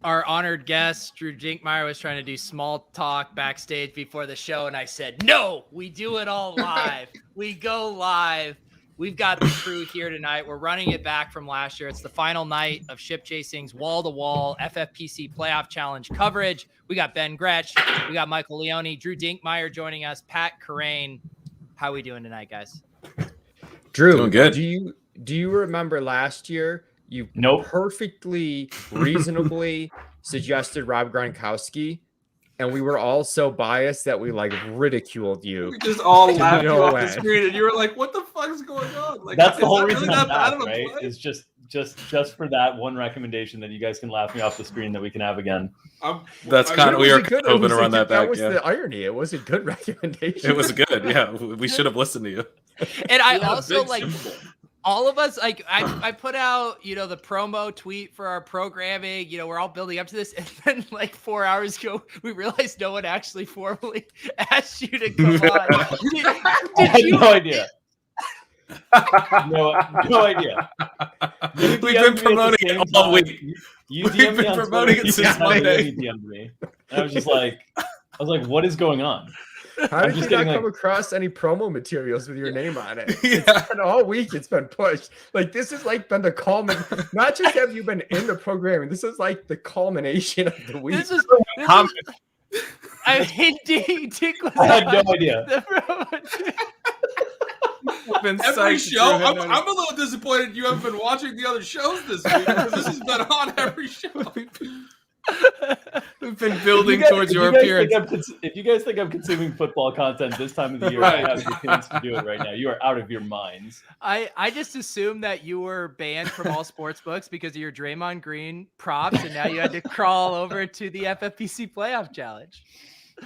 our honored guest, Drew Dinkmeyer, was trying to do small talk backstage before the show, and I said, no, we do it all live. We go live. We've got the crew here tonight. We're running it back from last year. It's the final night of Ship Chasing's wall-to-wall FFPC Playoff Challenge coverage. We got Ben Gretsch. We got Michael Leone. Drew Dinkmeyer joining us. Pat Carrain. How are we doing tonight, guys? Drew, doing good. Do you remember last year you perfectly reasonably suggested Rob Gronkowski, and we were all so biased that we like ridiculed you. We just all laughed you off the screen, and you were like, "What the fuck is going on?" Like, that's the whole reason I'm back, right? Is just for that one recommendation that you guys can laugh me off the screen that we can have again. That's kind of we are hoping to run that back. That was the irony. It was a good recommendation. It was good. Yeah, we should have listened to you. And I also like. All of us, like I put out, the promo tweet for our programming, we're all building up to this. And then like 4 hours ago, we realized no one actually formally asked you to come on. I had no idea. No idea. We've been promoting it all week. We've been promoting it since Monday. And I was like, what is going on? How did you not come across any promo materials with your name on it? It's been all week. It's been pushed. Like this has like been the culmination. Not just have you been in the programming. This is like the culmination of the week. I had no idea. Every show, I'm a little disappointed you haven't been watching the other shows this week because this has been on every show. We've been building towards your appearance. If you guys think I'm consuming football content this time of the year, I have the chance to do it right now. You are out of your minds. I just assumed that you were banned from all sports books because of your Draymond Green props, and now you had to crawl over to the FFPC Playoff Challenge.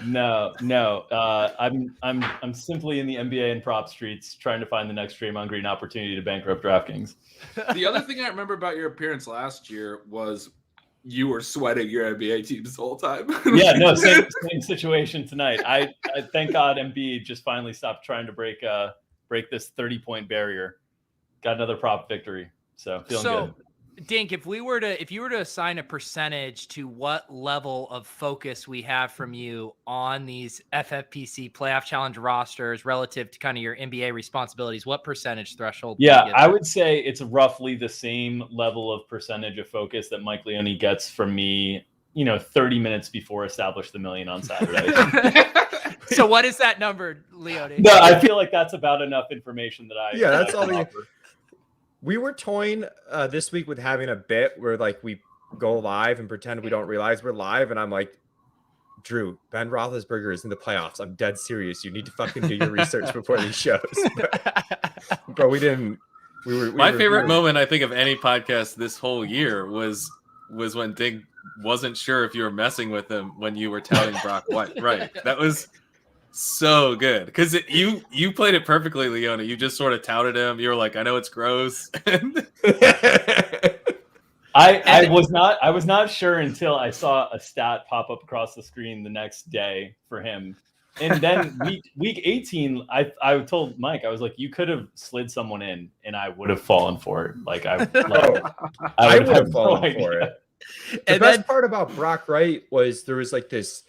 No. I'm simply in the NBA and prop streets trying to find the next Draymond Green opportunity to bankrupt DraftKings. The other thing I remember about your appearance last year was you were sweating your NBA teams the whole time. Yeah, no, same situation tonight. I thank God Embiid just finally stopped trying to break this 30-point barrier. Got another prop victory, so feeling good. Dink, if you were to assign a percentage to what level of focus we have from you on these FFPC Playoff Challenge rosters relative to kind of your NBA responsibilities, what percentage threshold? Yeah, I would say it's roughly the same level of percentage of focus that Mike Leone gets from me, 30 minutes before Establish the Million on Saturday. So what is that number, Leone? No, I feel like that's about enough information that I that's all offer. We were toying this week with having a bit where like we go live and pretend we don't realize we're live. And I'm like, Drew, Ben Roethlisberger is in the playoffs. I'm dead serious. You need to fucking do your research before these shows. But we didn't. My favorite moment, I think, of any podcast this whole year was when Dink wasn't sure if you were messing with him when you were touting Brock White. Right. That was so good because you played it perfectly, Leone. You just sort of touted him. You were like, I know it's gross. I was not sure until I saw a stat pop up across the screen the next day for him. And then week 18, I told Mike, I was like, you could have slid someone in and I would have fallen for it. Like I would have fallen for it. The best part about Brock Wright was there was like this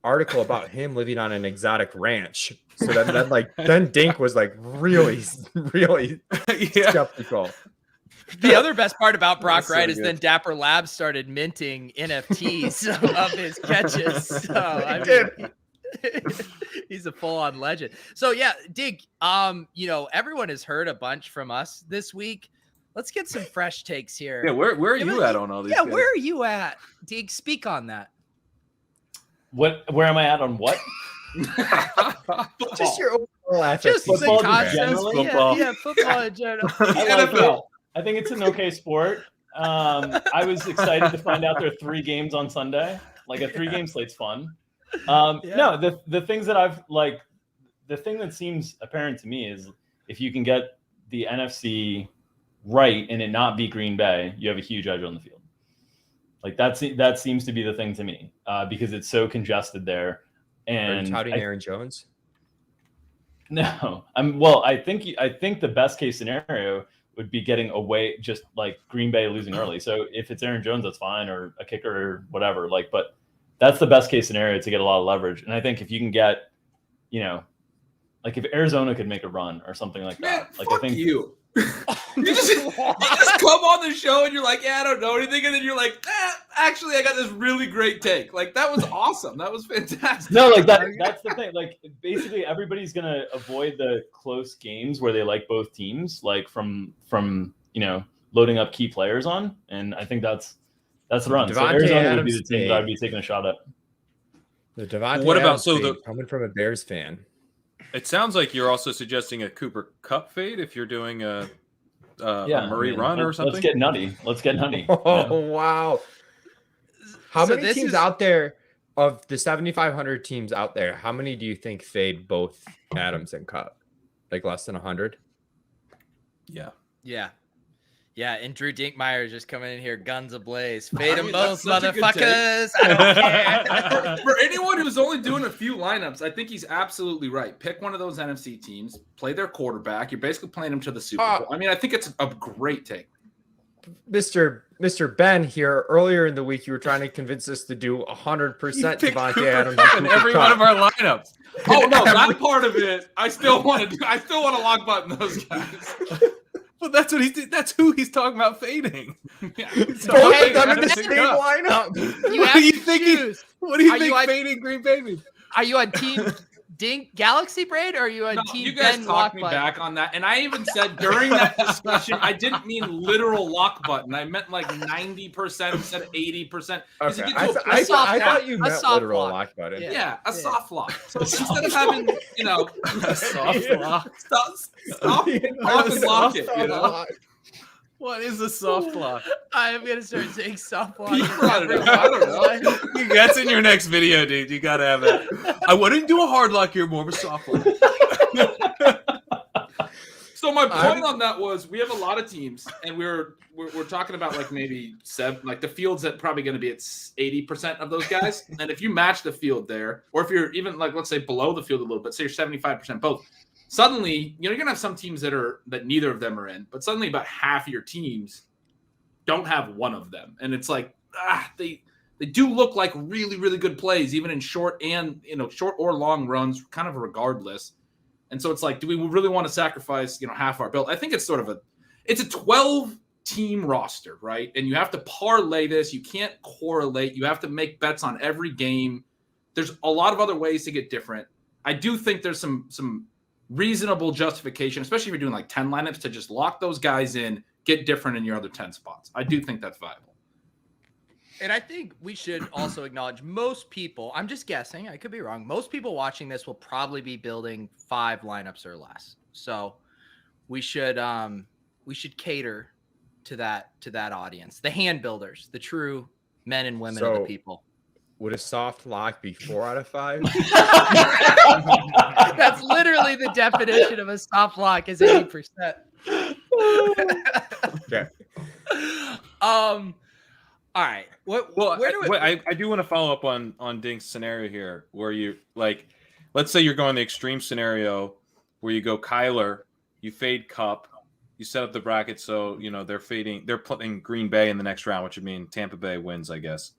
article about him living on an exotic ranch. So then Dink was like really skeptical. The other best part about Brock Wright is then Dapper Labs started minting NFTs of his catches. So he's a full-on legend. So yeah, Dink, everyone has heard a bunch from us this week. Let's get some fresh takes here. Yeah, where are you at on all these? Yeah, guys? where are you at? Dink, speak on that. Where am I at on what? Just your overall aspect. Just football generally. Yeah, football in general. I think it's an okay sport. I was excited to find out there are 3 games on Sunday. Like a 3-game slate's fun. No, the things that I've like, the thing that seems apparent to me is if you can get the NFC right and it not be Green Bay, you have a huge edge on the field. Like that seems to be the thing to me because it's so congested there. And are you touting Aaron Jones? No, I think the best case scenario would be getting away, just like Green Bay losing early. So if it's Aaron Jones, that's fine, or a kicker or whatever. Like, but that's the best case scenario to get a lot of leverage. And I think if you can get, like if Arizona could make a run or something like that, like fuck I think you. you just come on the show and you're like, yeah, I don't know anything, and then you're like, actually, I got this really great take. Like that was awesome. That was fantastic. No, like that's the thing. Like basically, everybody's gonna avoid the close games where they like both teams, like from loading up key players on, and I think that's the run. So Arizona would be the team that I'd be taking a shot at. The Devontae What about Adams coming from a Bears fan? It sounds like you're also suggesting a Cooper Kupp fade if you're doing a Murray run or something. Let's get nutty. Oh, wow. How many teams out there, of the 7,500 teams out there, how many do you think fade both Adams and Kupp? Like less than 100? Yeah, and Drew Dinkmeyer is just coming in here, guns ablaze. Fade them that's both, such a good motherfuckers. I don't care. For anyone who's only doing a few lineups, I think he's absolutely right. Pick one of those NFC teams, play their quarterback. You're basically playing them to the Super Bowl. I mean, I think it's a great take. Mr. Ben here, earlier in the week, you were trying to convince us to do 100% Devontae Adams in every one of our lineups. Oh no, that part of it, I still want to lock button those guys. Well, that's what he did. That's who he's talking about fading. Yeah. Both of them in the same lineup. What do you think? What do you think fading Green Bay means? Are you on Team Dink Galaxy Braid, or are you on Team you guys Ben talked Lock me Button? back on that, and I even said during that discussion, I didn't mean literal lock button. I meant like 90% instead of 80%. Okay. I thought you meant literal lock button. Yeah, a soft lock. So instead of having, a soft lock. Stop and lock it, What is a soft lock? I am gonna start saying soft lock. Pete brought it up. I don't know. That's in your next video, dude. You gotta have that. I wouldn't do a hard lock here, more of a soft lock. So my point on that was we have a lot of teams, and we're talking about like maybe the field's at probably going to be at 80% of those guys. And if you match the field there, or if you're even like, let's say below the field a little bit, say you're 75% both, suddenly, you're going to have some teams that neither of them are in, but suddenly about half of your teams don't have one of them. And it's like, they do look like really, really good plays, even in short or long runs, kind of regardless. And so it's like, do we really want to sacrifice, half our build? I think it's sort of it's a 12-team roster, right? And you have to parlay this. You can't correlate. You have to make bets on every game. There's a lot of other ways to get different. I do think there's some reasonable justification, especially if you're doing like 10 lineups, to just lock those guys in, get different in your other 10 spots. I do think that's viable. And I think we should also acknowledge most people, I'm just guessing, I could be wrong, most people watching this will probably be building 5 lineups or less. So we should cater to that audience, the hand builders, the true men and women of the people. Would a soft lock be 4 out of 5? That's literally the definition of a soft lock, is 80%. Okay. All right. I do want to follow up on Dink's scenario here, where you like, let's say you're going the extreme scenario where you go Kyler, you fade Kupp, you set up the bracket so they're playing Green Bay in the next round, which would mean Tampa Bay wins, I guess.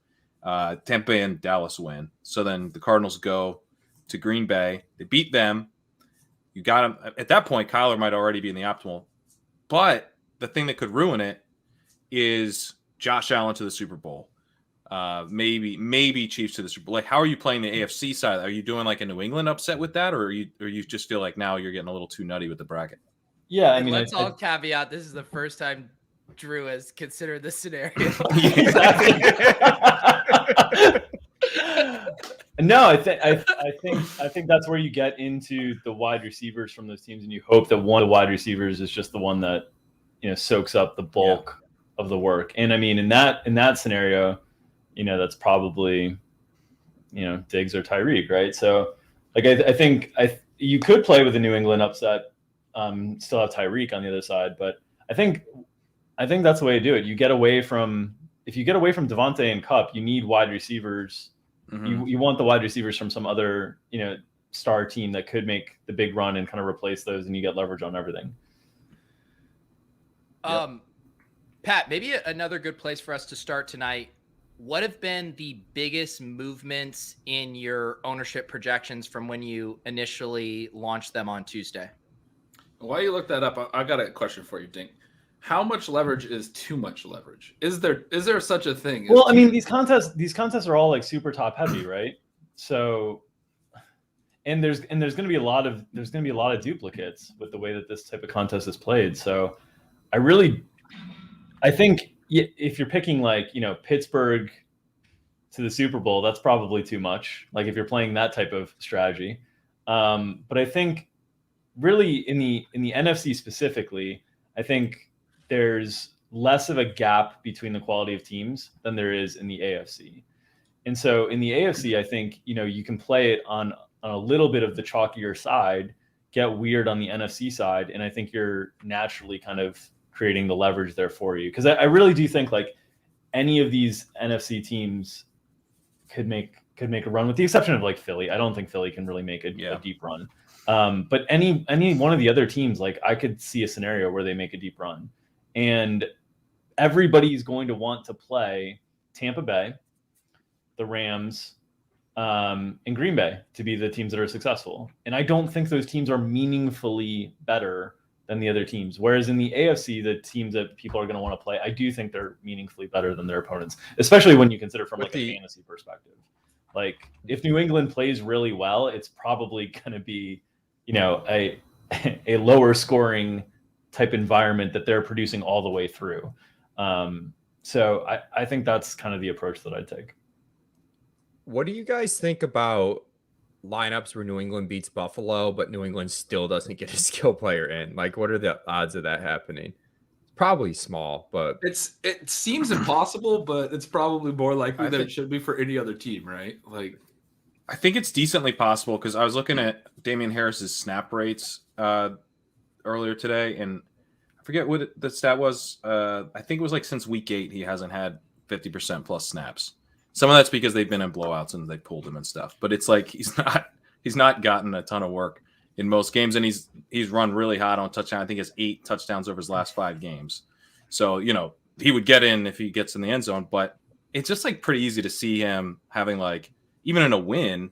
Tampa Bay and Dallas win. So then the Cardinals go to Green Bay. They beat them. You got them. At that point, Kyler might already be in the optimal. But the thing that could ruin it is Josh Allen to the Super Bowl. Maybe Chiefs to the Super Bowl. Like, how are you playing the AFC side? Are you doing like a New England upset with that, or you just feel like now you're getting a little too nutty with the bracket? Yeah, I mean, let's all caveat. This is the first time Drew has considered this scenario. No, I think that's where you get into the wide receivers from those teams, and you hope that one of the wide receivers is just the one that soaks up the bulk of the work. And I mean, in that scenario, that's probably Diggs or Tyreek, right? So, like, I think you could play with a New England upset, still have Tyreek on the other side, but I think that's the way to do it. If you get away from Devontae and Kupp, you need wide receivers. Mm-hmm. You want the wide receivers from some other, star team that could make the big run and kind of replace those, and you get leverage on everything. Pat, maybe another good place for us to start tonight. What have been the biggest movements in your ownership projections from when you initially launched them on Tuesday? While you look that up, I got a question for you, Dink. How much leverage is too much leverage? Is there such a thing? Well, I mean, these contests are all like super top heavy, right? So, and there's going to be a lot of duplicates with the way that this type of contest is played. So, I think if you're picking like, Pittsburgh to the Super Bowl, that's probably too much. Like if you're playing that type of strategy. But I think really in the NFC specifically, I think there's less of a gap between the quality of teams than there is in the AFC. And so in the AFC, I think, you can play it on a little bit of the chalkier side, get weird on the NFC side. And I think you're naturally kind of creating the leverage there for you. Because I really do think like any of these NFC teams could make a run, with the exception of like Philly. I don't think Philly can really make a deep run. But any one of the other teams, like I could see a scenario where they make a deep run. And everybody's going to want to play Tampa Bay, the Rams, and Green Bay to be the teams that are successful. And I don't think those teams are meaningfully better than the other teams. Whereas in the AFC, the teams that people are going to want to play, I do think they're meaningfully better than their opponents, especially when you consider from like a fantasy perspective. Like if New England plays really well, it's probably going to be, a lower scoring type environment that they're producing all the way through. So I think that's kind of the approach that I'd take. What do you guys think about lineups where New England beats Buffalo, but New England still doesn't get a skill player in? Like, what are the odds of that happening? Probably small, but it seems impossible, but it's probably more likely than it should be for any other team, right? Like, I think it's decently possible because I was looking at Damian Harris's snap rates earlier today, and I forget what the stat was. I think it was like since week 8, he hasn't had 50% plus snaps. Some of that's because they've been in blowouts and they pulled him and stuff. But it's like he's not gotten a ton of work in most games, and he's run really hot on touchdown. I think he has 8 touchdowns over his last 5 games. So, he would get in if he gets in the end zone, but it's just like pretty easy to see him having like, even in a win,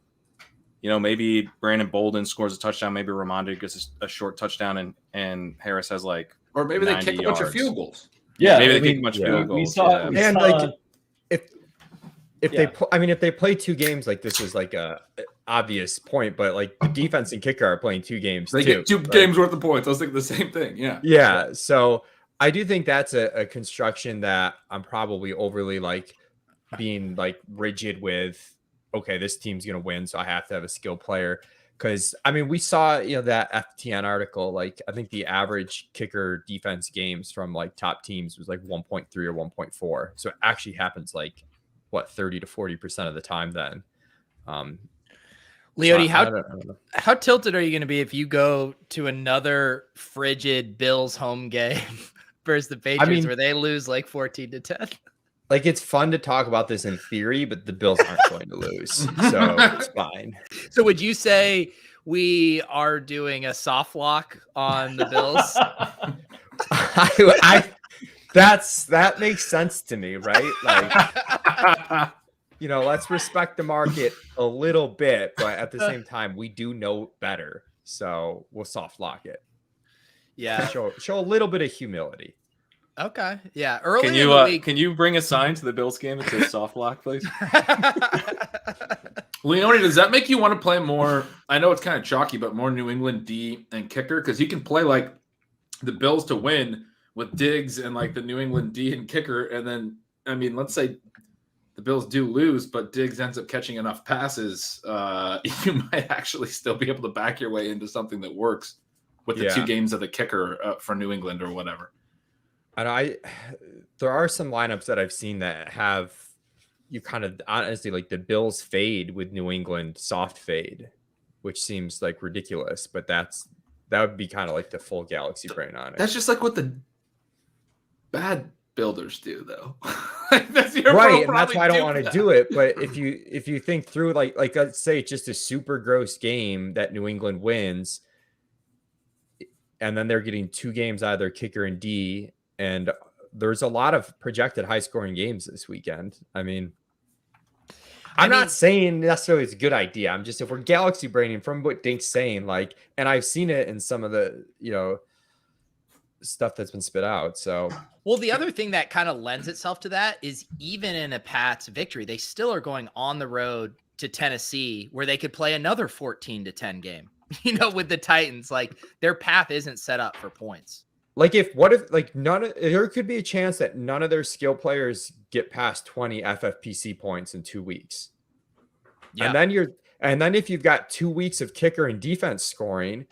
maybe Brandon Bolden scores a touchdown, maybe Ramondo gets a short touchdown and Harris has like, or maybe they kick a bunch of field goals. Yeah. Maybe they kick a bunch of field goals. If they play 2 games, like this is like a obvious point, but like the defense and kicker are playing 2 games. They get 2 games worth of points. I was thinking the same thing. Yeah. Yeah. So I do think that's a construction that I'm probably overly like being like rigid with. Okay, this team's gonna win, so I have to have a skill player. Because we saw that FTN article. Like I think the average kicker defense games from like top teams was like 1.3 or 1.4. So it actually happens like 30 to 40% of the time then. Leone, how tilted are you going to be if you go to another frigid Bills home game versus the Patriots where they lose like 14-10? Like it's fun to talk about this in theory, but the Bills aren't going to lose, so it's fine. So would you say we are doing a soft lock on the Bills? That makes sense to me, right? Like, let's respect the market a little bit, but at the same time, we do know better, so we'll soft lock it. Yeah, show a little bit of humility. Okay, yeah. Early in the week, can you bring a sign to the Bills game and say soft lock, please? Leone, does that make you want to play more? I know it's kind of chalky, but more New England D and kicker, because you can play like the Bills to win with Diggs and like the New England D and kicker, and then let's say the Bills do lose, but Diggs ends up catching enough passes, you might actually still be able to back your way into something that works with the 2 games of the kicker for New England or whatever. And there are some lineups that I've seen that have you kind of honestly like the Bills fade with New England soft fade, which seems like ridiculous, but that would be kind of like the full galaxy brain on it. That's just like what the bad builders do, though. That's right, and that's why I don't want to do it. But if you think through, like let's say it's just a super gross game that New England wins, and then they're getting 2 games out of their kicker and D, and there's a lot of projected high scoring games this weekend. I mean, I'm not saying necessarily it's a good idea. I'm just, if we're galaxy braining from what Dink's saying, like, and I've seen it in some of the, stuff that's been spit out. So, well, the other thing that kind of lends itself to that is even in a Pats victory, they still are going on the road to Tennessee where they could play another 14-10 game, with the Titans. Like, their path isn't set up for points. Like, there could be a chance that none of their skill players get past 20 FFPC points in 2 weeks. Yeah. And then if you've got 2 weeks of kicker and defense scoring,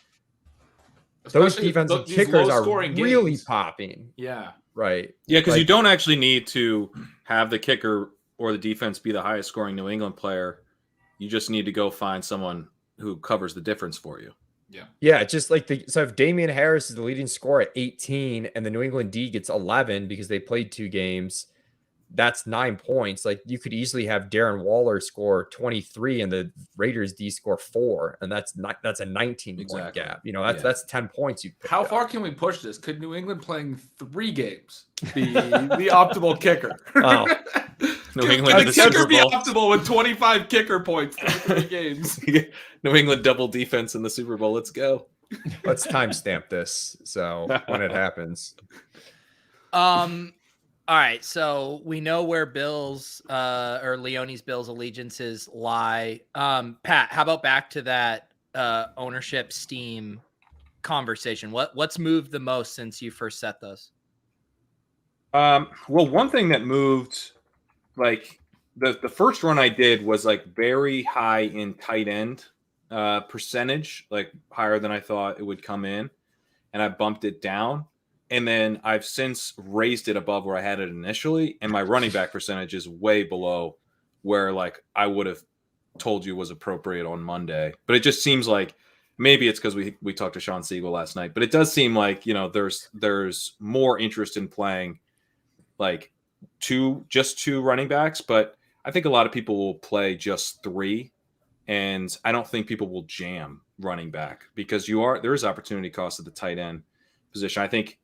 those defensive kickers are really popping. Yeah. Right. Yeah, because you don't actually need to have the kicker or the defense be the highest scoring New England player. You just need to go find someone who covers the difference for you. Yeah. Yeah, just like so if Damian Harris is the leading scorer at 18 and the New England D gets 11 because they played 2 games, that's 9 points. Like, you could easily have Darren Waller score 23 and the Raiders D score 4, and that's a 19 point gap. That's 10 points you pick. How far can we push this? Could New England playing 3 games be the optimal kicker? Oh. New England the kicker be optimal with 25 kicker points for 3 games. New England double defense in the Super Bowl. Let's go. Let's timestamp this so when it happens. All right, so we know where Bill's or Leone's Bill's allegiances lie. Pat, how about back to that ownership Steam conversation? What's moved the most since you first set those? Well, one thing that moved, like the first run I did was like very high in tight end percentage, like higher than I thought it would come in, and I bumped it down. And then I've since raised it above where I had it initially, and my running back percentage is way below where like I would have told you was appropriate on Monday. But it just seems like maybe it's because we talked to Shawn Siegele last night, but it does seem like there's more interest in playing like just two running backs. But I think a lot of people will play just 3, and I don't think people will jam running back because there is opportunity cost at the tight end position. I think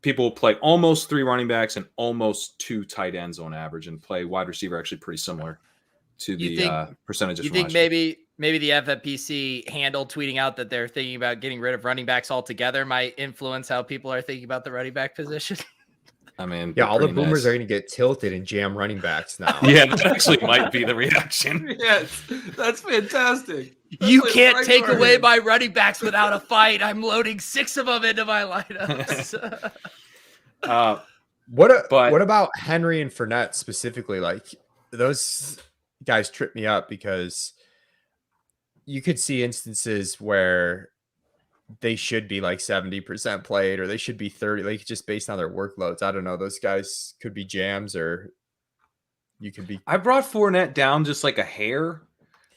people will play almost 3 running backs and almost 2 tight ends on average, and play wide receiver actually pretty similar to the percentages. You think maybe the FFPC handle tweeting out that they're thinking about getting rid of running backs altogether might influence how people are thinking about the running back position? I mean, yeah, all the boomers are going to get tilted and jam running backs now. Yeah, that actually might be the reaction. Yes, that's fantastic. You can't take away my running backs without a fight. I'm loading 6 of them into my lineups. What about Henry and Fournette specifically? Like, those guys trip me up because you could see instances where they should be like 70% played, or they should be 30, like just based on their workloads. I don't know. Those guys could be jams, or you could be. I brought Fournette down just like a hair,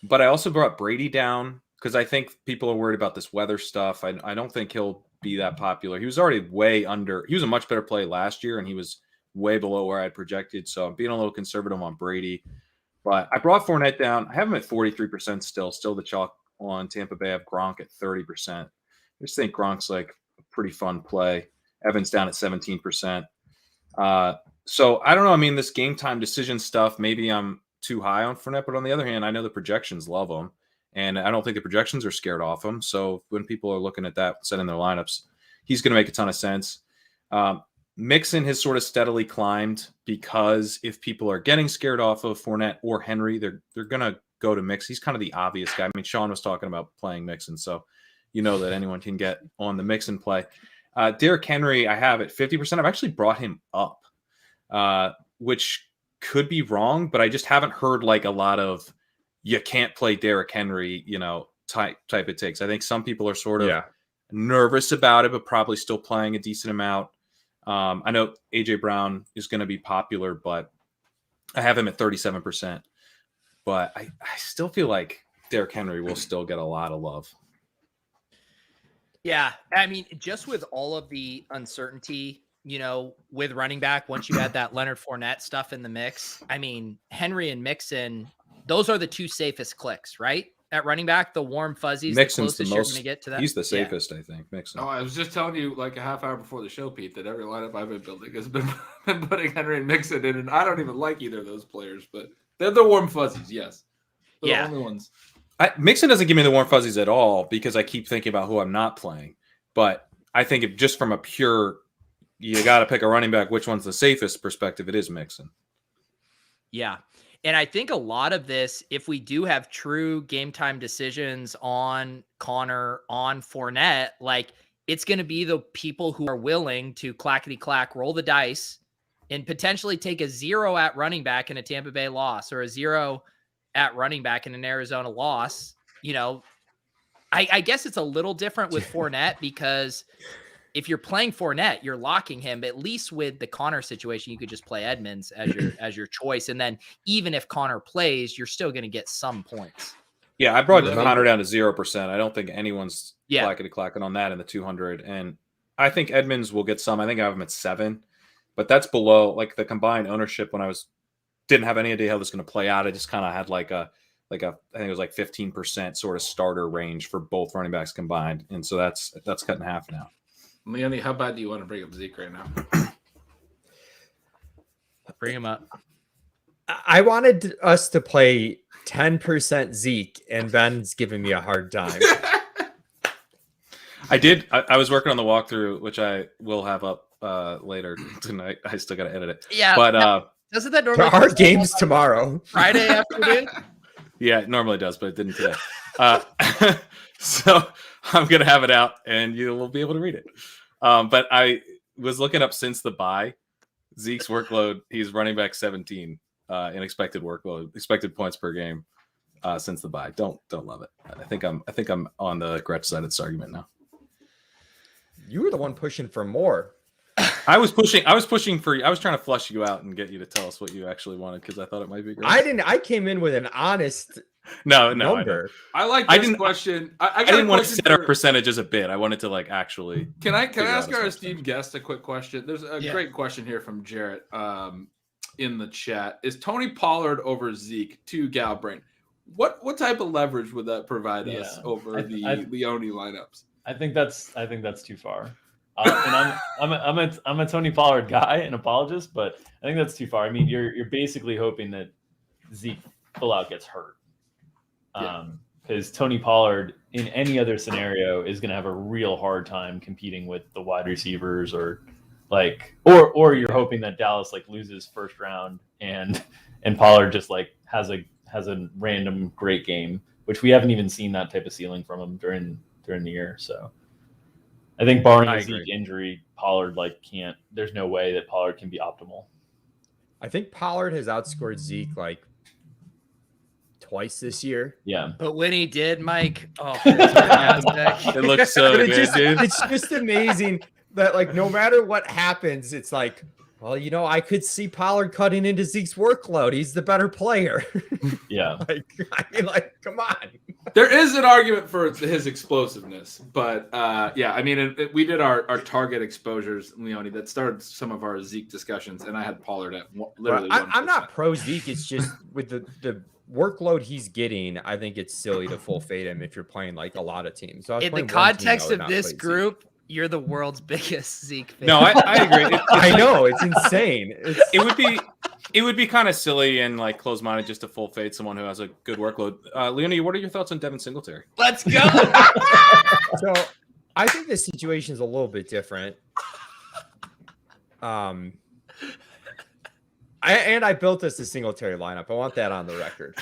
but I also brought Brady down because I think people are worried about this weather stuff. I don't think he'll be that popular. He was already way under. He was a much better play last year, and he was way below where I had projected. So I'm being a little conservative on Brady. But I brought Fournette down. I have him at 43% still the chalk on Tampa Bay. I have Gronk at 30%. I just think Gronk's like a pretty fun play. Evans down at 17%. So I don't know. I mean, this game time decision stuff, maybe I'm too high on Fournette, but on the other hand, I know the projections love him, and I don't think the projections are scared off him. So when people are looking at that, setting their lineups, he's going to make a ton of sense. Mixon has sort of steadily climbed because if people are getting scared off of Fournette or Henry, they're going to go to Mix. He's kind of the obvious guy. I mean, Shawn was talking about playing Mixon, so you know that anyone can get on the Mixon play. Derrick Henry, I have at 50%. I've actually brought him up, which could be wrong, but I just haven't heard like a lot of you can't play Derrick Henry, type it takes. I think some people are sort of nervous about it, but probably still playing a decent amount. I know AJ Brown is going to be popular, but I have him at 37%. But I still feel like Derrick Henry will still get a lot of love. Yeah, I mean, just with all of the uncertainty, with running back, once you add that Leonard Fournette stuff in the mix, I mean, Henry and Mixon, those are the 2 safest clicks, right? at running back, the warm fuzzies, Mixon's the closest you're going to get to that. He's the safest, I think. Mixon. Oh, I was just telling you like a half hour before the show, Pete, that every lineup I've been building has been putting Henry and Mixon in, and I don't even like either of those players, but they're the warm fuzzies, yes. They're the only ones. Mixon doesn't give me the warm fuzzies at all because I keep thinking about who I'm not playing. But I think if just from a pure, you got to pick a running back, which one's the safest perspective, it is Mixon. Yeah. And I think a lot of this, if we do have true game time decisions on Connor, on Fournette, like it's going to be the people who are willing to clackety clack, roll the dice and potentially take a 0 at running back in a Tampa Bay loss or a 0 at running back in an Arizona loss. You know, I guess it's a little different with Fournette because if you're playing Fournette, you're locking him. But at least with the Connor situation, you could just play Edmonds as your choice. And then even if Connor plays, you're still going to get some points. Yeah, I brought Connor down to 0%. I don't think anyone's clackety-clacking on that in the 200. And I think Edmonds will get some. I think I have him at 7. But that's below like the combined ownership when I didn't have any idea how this was going to play out. I just kind of had I think it was like 15% sort of starter range for both running backs combined. And so that's cut in half now. Leone, how bad do you want to bring up Zeke right now? Bring him up. I wanted us to play 10% Zeke, and Ben's giving me a hard time. I did. I was working on the walkthrough, which I will have up later tonight. I still got to edit it. Yeah. But doesn't that normally there are games tomorrow? Friday afternoon? Yeah, it normally does, but it didn't today. So I'm going to have it out and you will be able to read it. But I was looking up since the bye, Zeke's workload, he's running back 17 in expected workload, expected points per game since the bye. Don't love it. I think I'm on the Gretsch side of this argument now. You were the one pushing for more. I was trying to flush you out and get you to tell us what you actually wanted because I thought it might be great. I came in with an honest number. I like this question. I didn't want to set our percentages a bit. I wanted to like actually. Can I ask our esteemed guest a quick question? There's a great question here from Jarrett in the chat. Is Tony Pollard over Zeke to Galbrain? What type of leverage would that provide us over the Leone lineups? I think that's too far. And I'm a Tony Pollard guy and apologist, but I think that's too far. I mean, you're basically hoping that Zeke full out gets hurt. Because Tony Pollard in any other scenario is going to have a real hard time competing with the wide receivers or you're hoping that Dallas like loses first round and Pollard just like has a random great game, which we haven't even seen that type of ceiling from him during the year. So I think barring a Zeke injury, Pollard can't. There's no way that Pollard can be optimal. I think Pollard has outscored Zeke twice this year. Yeah, but when he did, Mike, it looks so good, dude. It's just amazing that no matter what happens, it's like, well, I could see Pollard cutting into Zeke's workload. He's the better player. Yeah. Come on. There is an argument for his explosiveness, but we did our target exposures, Leone, that started some of our Zeke discussions, and I had Pollard at literally 1%. I'm not pro Zeke. It's just with the workload he's getting, I think it's silly to full fade him if you're playing a lot of teams. So in the context of this group, you're the world's biggest Zeke fan. No, I agree. I know it's insane. It would be kind of silly and close-minded just to full fade someone who has a good workload. Leone, what are your thoughts on Devin Singletary? Let's go. So I think this situation is a little bit different. I built this as Singletary lineup. I want that on the record.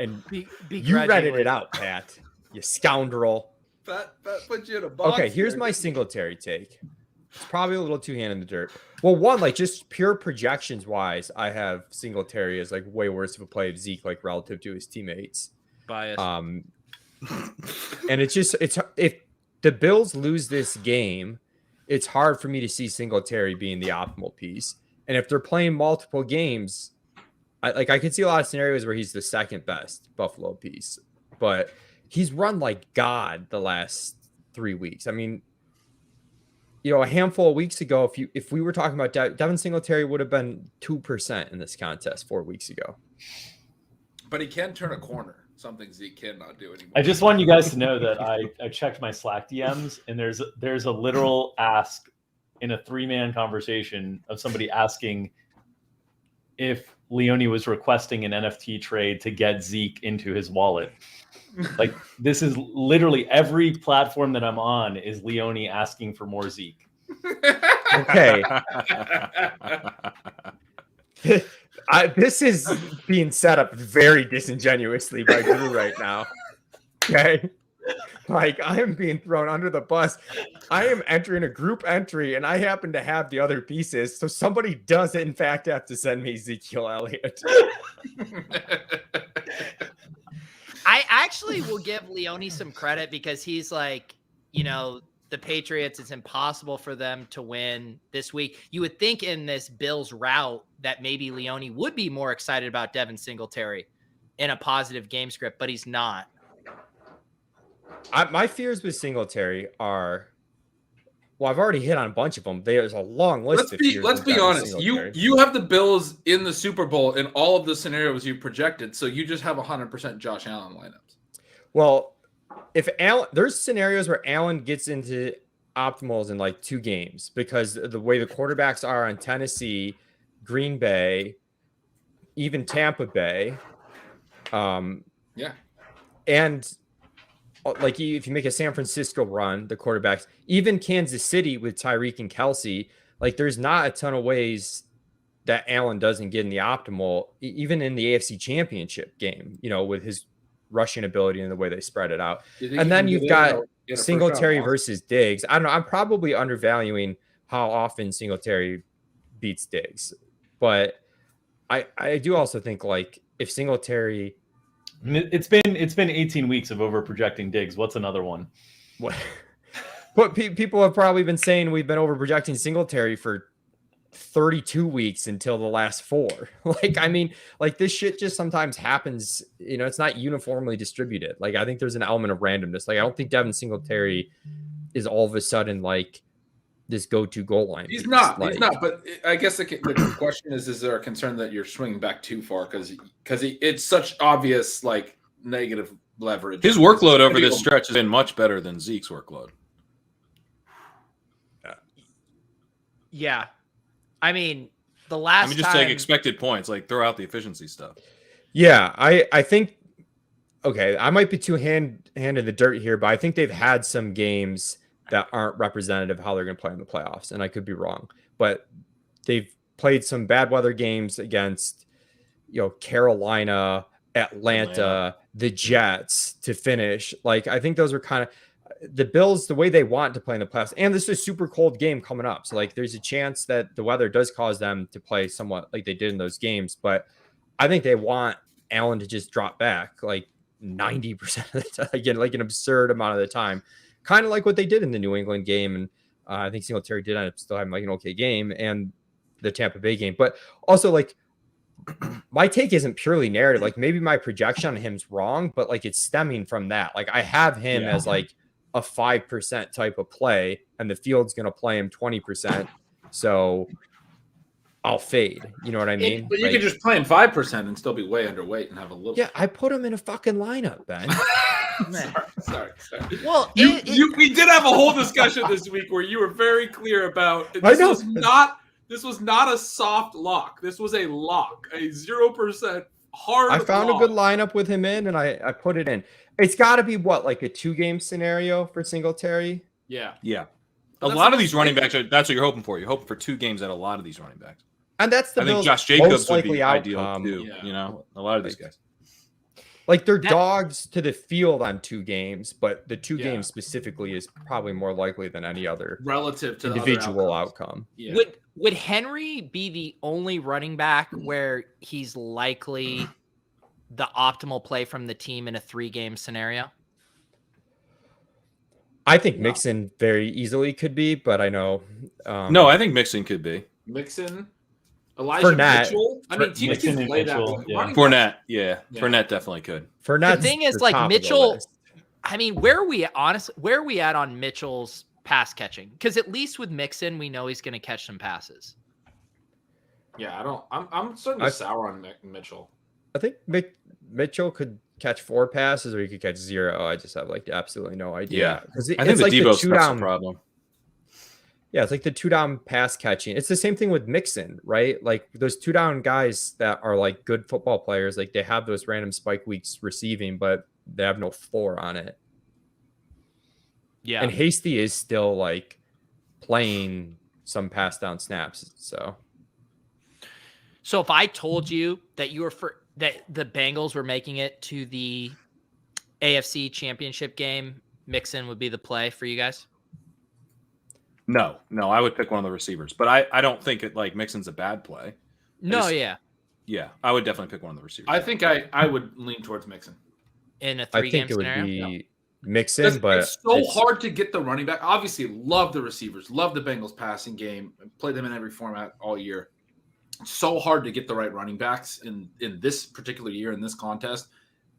And you redded it out, Pat. You scoundrel. That puts you in a box. Okay, here's my Singletary take. It's probably a little too hand in the dirt. Well, one, just pure projections wise, I have Singletary as way worse of a play of Zeke, relative to his teammates. Bias. And it's if the Bills lose this game, it's hard for me to see Singletary being the optimal piece. And if they're playing multiple games, I could see a lot of scenarios where he's the second best Buffalo piece, but he's run like God the last 3 weeks. I mean, a handful of weeks ago, if we were talking about Devin Singletary would have been 2% in this contest 4 weeks ago. But he can turn a corner. something Zeke cannot do anymore. I just want you guys to know that I checked my Slack DMs, and there's a literal ask in a 3-man conversation of somebody asking if Leone was requesting an NFT trade to get Zeke into his wallet. Like, this is literally every platform that I'm on is Leone asking for more Zeke. Okay. This is being set up very disingenuously by Drew right now. Okay. Like, I am being thrown under the bus. I am entering a group entry, and I happen to have the other pieces. So somebody does, in fact, have to send me Ezekiel Elliott. I actually will give Leone some credit because he's like, the Patriots, it's impossible for them to win this week. You would think in this Bills route that maybe Leone would be more excited about Devin Singletary in a positive game script, but he's not. My fears with Singletary are, well, I've already hit on a bunch of them. There's a long list of fears. Let's be honest. You have the Bills in the Super Bowl in all of the scenarios you projected, so you just have 100% Josh Allen lineups. Well, if Allen, there's scenarios where Allen gets into optimals in like 2 games because the way the quarterbacks are on Tennessee, Green Bay, even Tampa Bay. Yeah. And like if you make a San Francisco run, the quarterbacks, even Kansas City with Tyreek and Kelsey, like there's not a ton of ways that Allen doesn't get in the optimal, even in the AFC Championship game, with his rushing ability and the way they spread it out. And then you've got Singletary versus Diggs. I don't know. I'm probably undervaluing how often Singletary beats Diggs, but I do also think like if Singletary, it's been 18 weeks of over projecting Diggs. What's another one? But people have probably been saying we've been over projecting Singletary for 32 weeks until the last 4. Like, I mean, like this shit just sometimes happens, it's not uniformly distributed. Like, I think there's an element of randomness. Like, I don't think Devin Singletary is all of a sudden like this go-to goal line. He's not, but I guess the question is there a concern that you're swinging back too far because it's such obvious like negative leverage. His workload over this stretch has been much better than Zeke's workload. Yeah. I mean, the last just take expected points, like throw out the efficiency stuff. Yeah, I think, okay, I might be too hand in the dirt here, but I think they've had some games that aren't representative of how they're going to play in the playoffs, and I could be wrong. But they've played some bad weather games against, Carolina, Atlanta, the Jets to finish. Like, I think those are kind of the Bills, the way they want to play in the playoffs. And this is a super cold game coming up. So, like, there's a chance that the weather does cause them to play somewhat like they did in those games. But I think they want Allen to just drop back like 90% of the time, again, like an absurd amount of the time. Kind of like what they did in the New England game. And I think Singletary did end up still having like an okay game, and the Tampa Bay game. But also, like, my take isn't purely narrative. Like, maybe my projection on him's wrong, but like it's stemming from that. Like, I have him as like a 5% type of play, and the field's going to play him 20%. So I'll fade. You know what I mean? But you can just play him 5% and still be way underweight and have a little. Yeah, I put him in a fucking lineup, Ben. Sorry. Well, we did have a whole discussion this week where you were very clear about this was not a soft lock. This was a lock, a 0% hard. I found lock. a good lineup with him in, and I put it in. It's got to be like a 2-game scenario for Singletary. Yeah. A lot of these running backs that's what you're hoping for. You're hoping for 2 games out of a lot of these running backs. And that's the I think Bills' Josh Jacobs most would likely be ideal outcome. too. A lot of these guys. Like, they're dogs to the field on 2 games, but the 2 games specifically is probably more likely than any other relative to individual the outcome. Yeah. Would Henry be the only running back where he's likely the optimal play from the team in a 3-game scenario? I think Mixon very easily could be, but I know. No, I think Mixon could be. Mixon, Elijah Mitchell. I mean, teams can play that. Fournette, Fournette definitely could. Fournette. The thing is, like, Mitchell. I mean, where are we at on Mitchell's pass catching? Because at least with Mixon, we know he's going to catch some passes. Yeah, I'm starting to sour on Mitchell. I think Mitchell could catch 4 passes or he could catch 0. I just have like absolutely no idea. Because I think the like Debo the stuff's 2-down a problem. Yeah, it's like the 2-down pass catching. It's the same thing with Mixon, right? Like those 2-down guys that are like good football players, like they have those random spike weeks receiving, but they have no floor on it. Yeah. And Hasty is still like playing some pass down snaps. So if I told you that that the Bengals were making it to the AFC Championship game, Mixon would be the play for you guys? No, I would pick one of the receivers, but I don't think it like Mixon's a bad play. Yeah, I would definitely pick one of the receivers. I think I would lean towards Mixon in a I 3-game think it would scenario. be Mixon, but it's so hard to get the running back. Obviously, love the receivers, love the Bengals passing game, play them in every format all year. It's so hard to get the right running backs in this particular year in this contest.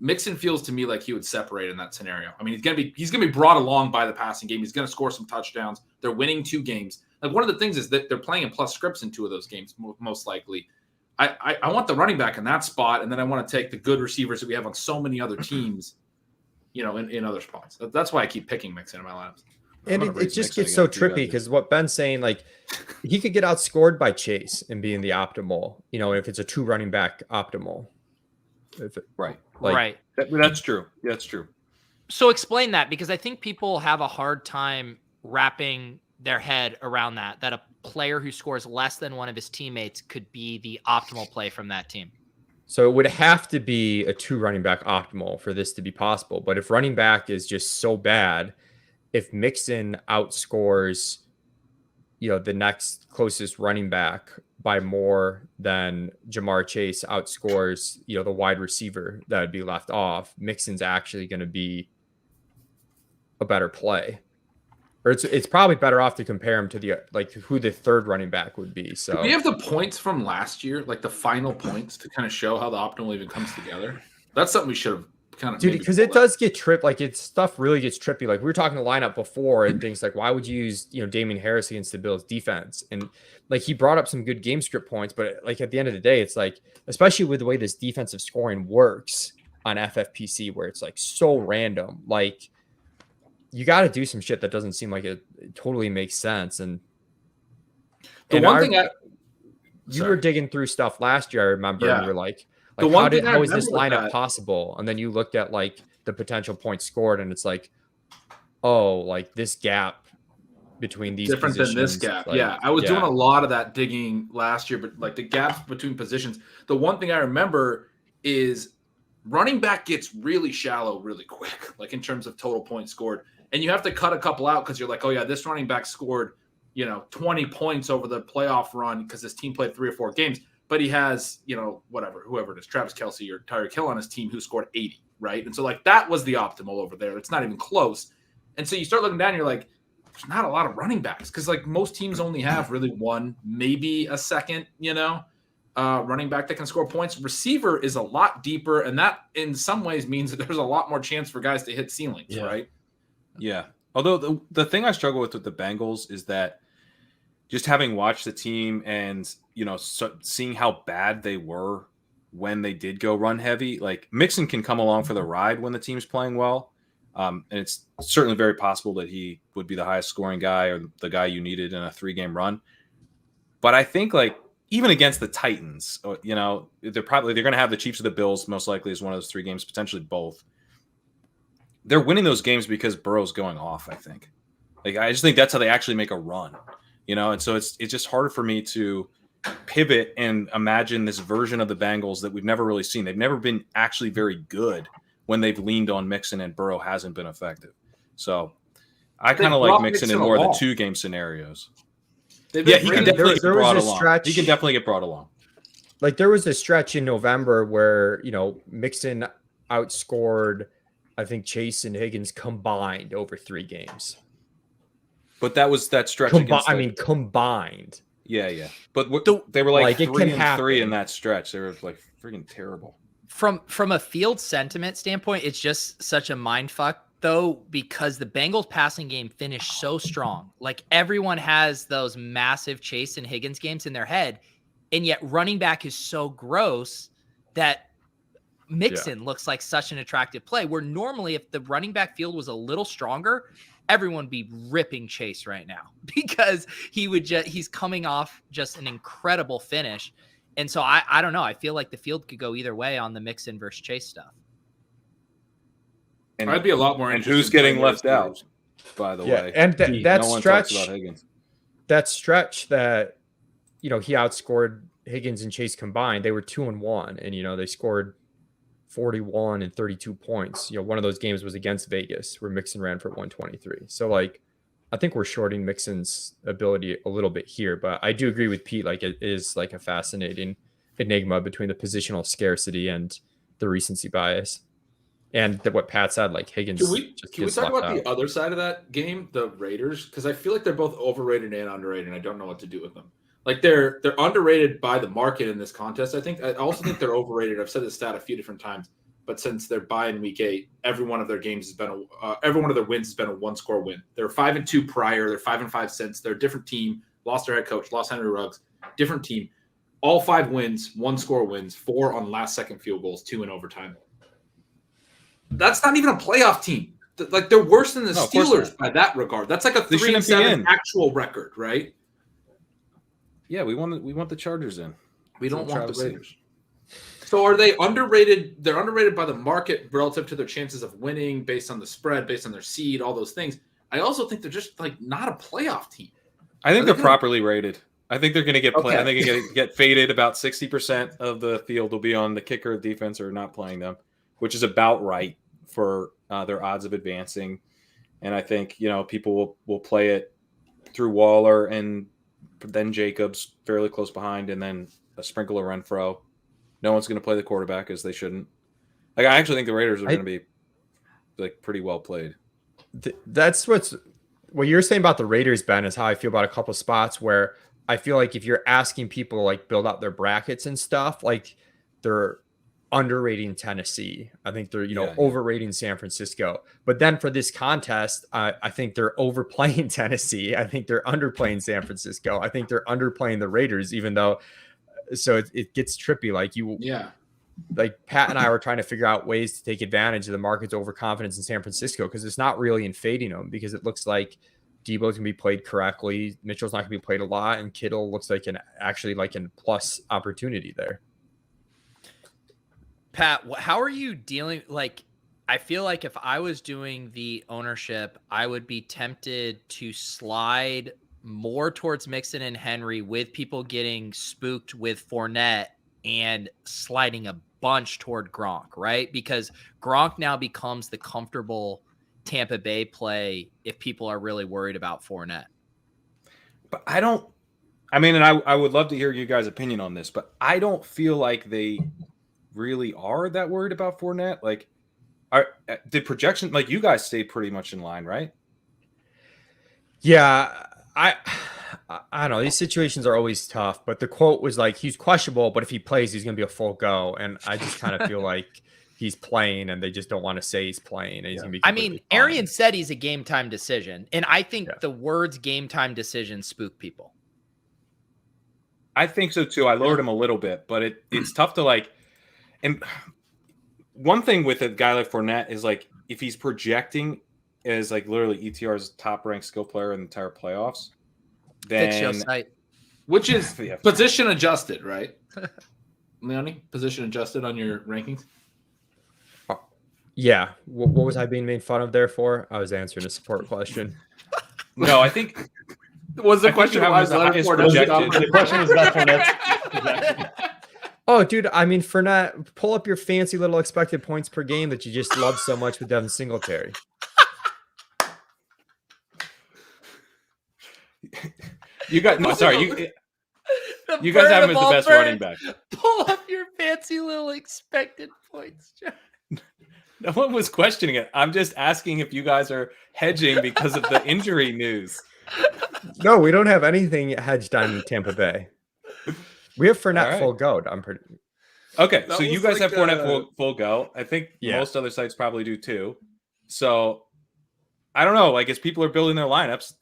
Mixon feels to me like he would separate in that scenario. I mean, he's gonna be brought along by the passing game. He's gonna score some touchdowns. They're winning 2 games. Like one of the things is that they're playing in plus scripts in 2 of those games, most likely. I want the running back in that spot, and then I want to take the good receivers that we have on so many other teams, in other spots. That's why I keep picking Mixon in my lineups. And it just gets so trippy because what Ben's saying, like he could get outscored by Chase and be in the optimal, if it's a 2 running back optimal. Right. Right. That's true. That's true. So explain that, because I think people have a hard time wrapping their head around that a player who scores less than one of his teammates could be the optimal play from that team. So it would have to be a 2 running back optimal for this to be possible. But if running back is just so bad, if Mixon outscores, the next closest running back by more than Jamar Chase outscores, the wide receiver that would be left off, Mixon's actually going to be a better play. Or it's probably better off to compare him to who the 3rd running back would be. So do we have the points from last year, like the final points, to kind of show how the optimal even comes together? That's something we should have kind of, dude, because it does get tripped. Like stuff really gets trippy. Like we were talking the lineup before and things like, why would you use Damian Harris against the Bills defense? And like he brought up some good game script points, but like at the end of the day, it's like, especially with the way this defensive scoring works on FFPC, where it's like so random, like you got to do some shit that doesn't seem like it totally makes sense. And you were digging through stuff last year, I remember, and you were like how is this lineup possible? And then you looked at like the potential points scored, and it's like, oh, like this gap between these different than this gap. Like, I was doing a lot of that digging last year, but like the gaps between positions. The one thing I remember is running back gets really shallow really quick, like in terms of total points scored. And you have to cut a couple out because you're like, oh yeah, this running back scored, 20 points over the playoff run because this team played 3 or 4 games. But he has, whoever it is, Travis Kelce or Tyreek Hill on his team who scored 80, right? And so like that was the optimal over there. It's not even close. And so you start looking down, and you're like, there's not a lot of running backs because like most teams only have really 1, maybe a second, running back that can score points. Receiver is a lot deeper, and that in some ways means that there's a lot more chance for guys to hit ceilings, right? Yeah. Although the thing I struggle with the Bengals is that just having watched the team and, seeing how bad they were when they did go run heavy, like Mixon can come along for the ride when the team's playing well. And it's certainly very possible that he would be the highest scoring guy or the guy you needed in a 3-game run. But I think like even against the Titans, they're going to have the Chiefs or the Bills most likely as one of those 3 games, potentially both. They're winning those games because Burrow's going off, I think. Like I just think that's how they actually make a run, and so it's just harder for me to pivot and imagine this version of the Bengals that we've never really seen. They've never been actually very good when they've leaned on Mixon and Burrow hasn't been effective. So I kind of like Mixon in more of the 2-game scenarios. Yeah, he can definitely get brought along. He can definitely get brought along. Like there was a stretch in November where, Mixon outscored, I think, Chase and Higgins combined over 3 games. But that was that stretch. Combined. Yeah. But they were like 3-3 in that stretch. They were like freaking terrible. From a field sentiment standpoint, it's just such a mind fuck, though, because the Bengals passing game finished so strong. Like everyone has those massive Chase and Higgins games in their head, and yet running back is so gross that Mixon looks like such an attractive play, where normally if the running back field was a little stronger, everyone would be ripping Chase right now because he's coming off just an incredible finish. And so I don't know. I feel like the field could go either way on the Mixon versus Chase stuff. And I'd be a lot more and interested. who's getting left out, by the way? And that no one stretch, talks about Higgins. that stretch that, he outscored Higgins and Chase combined, they were 2-1, and they scored 41 and 32 points. One of those games was against Vegas where Mixon ran for 123. So like, I think we're shorting Mixon's ability a little bit here, but I do agree with Pete. Like, it is like a fascinating enigma between the positional scarcity and the recency bias. And what Pat said, like Higgins. Can we talk about the other side of that game, the Raiders? Because I feel like they're both overrated and underrated, and I don't know what to do with them. Like they're underrated by the market in this contest. I also think they're overrated. I've said this stat a few different times, but since they're buying week 8, every one of their games has been every one of their wins has been a 1-score win. They're 5-2 prior. They're 5-5 since. They're a different team. Lost their head coach. Lost Henry Ruggs. Different team. All 5 wins, 1-score wins. 4 on last-second field goals. 2 in overtime. That's not even a playoff team. Like they're worse than the Steelers by that regard. That's like a 3-7 actual record, right? Yeah, we want the Chargers in. We don't want the Raiders. So are they underrated? They're underrated by the market relative to their chances of winning based on the spread, based on their seed, all those things. I also think they're just like not a playoff team. I think they're properly rated. I think they're going to get I think they're going to get faded. About 60% of the field will be on the kicker, defense, or not playing them, which is about right for their odds of advancing. And I think people will play it through Waller and then Jacobs fairly close behind, and then a sprinkle of Renfro. No one's going to play the quarterback, as they shouldn't. Like, I actually think the Raiders are going to be like pretty well played. That's what you're saying about the Raiders, Ben, is how I feel about a couple spots where I feel like if you're asking people to like build out their brackets and stuff, like they're underrating Tennessee. I think they're, overrating San Francisco. But then for this contest, I think they're overplaying Tennessee. I think they're underplaying San Francisco. I think they're underplaying the Raiders, even though, so it gets trippy. Like Pat and I were trying to figure out ways to take advantage of the market's overconfidence in San Francisco, because it's not really in fading them, because it looks like Debo's going to be played correctly. Mitchell's not going to be played a lot. And Kittle looks like an plus opportunity there. Pat, how are you dealing? Like, I feel like if I was doing the ownership, I would be tempted to slide more towards Mixon and Henry, with people getting spooked with Fournette, and sliding a bunch toward Gronk, right? Because Gronk now becomes the comfortable Tampa Bay play if people are really worried about Fournette. But I would love to hear you guys' opinion on this, but I don't feel like they really are that worried about Fournette. Like, did projection, like, you guys stayed pretty much in line, right? Yeah, I don't know. These situations are always tough, but the quote was like, he's questionable, but if he plays, he's going to be a full go. And I just kind of feel like he's playing, and they just don't want to say he's playing. And he's going to be Arian said he's a game time decision, and I think the words game time decision spook people. I think so too. I lowered him a little bit, but it's tough to like. And one thing with a guy like Fournette is like, if he's projecting as like literally ETR's top ranked skill player in the entire playoffs, then which is position adjusted, right? Leone, position adjusted on your rankings. Yeah. What was I being made fun of there for? I was answering a support question. No, I think was the question the highest projected. The question was about Fournette. Oh, dude, I mean, Fournette, pull up your fancy little expected points per game that you just love so much with Devin Singletary. You guys guys have him as the best running back. Pull up your fancy little expected points, John. No one was questioning it. I'm just asking if you guys are hedging because of the injury news. No, we don't have anything hedged on Tampa Bay. We have Fournette full go. I'm pretty okay. So you guys have Fournette full go. I think most other sites probably do too. So I don't know. Like, as people are building their lineups,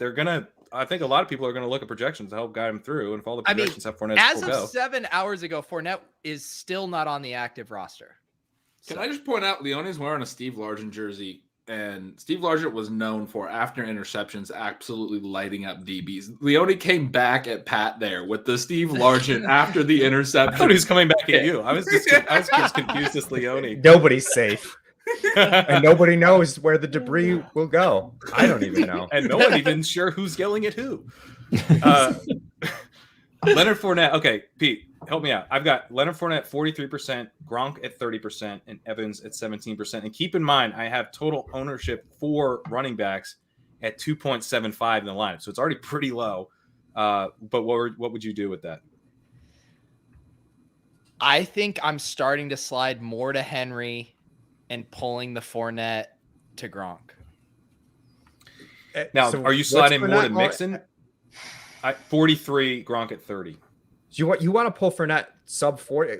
I think a lot of people are gonna look at projections to help guide them through. And if all the projections have Fournette as full of go, 7 hours ago, Fournette is still not on the active roster. Can I just point out, Leone's wearing a Steve Largent jersey, and Steve Largent was known for, after interceptions, absolutely lighting up DBs. Leone came back at Pat there with the Steve Largent after the interception. I thought he was coming back at you. I was just confused as Leone. Nobody's safe. And nobody knows where the debris will go. I don't even know. And no one even sure who's yelling at who. Leonard Fournette. Okay, Pete, help me out. I've got Leonard Fournette 43%, Gronk at 30%, and Evans at 17%. And keep in mind, I have total ownership for running backs at 2.75 in the lineup, so it's already pretty low. But what would you do with that? I think I'm starting to slide more to Henry and pulling the Fournette to Gronk. Now, So are you what's sliding more to Fournette Mixon? 43, Gronk at 30. You want to pull Fournette sub 40?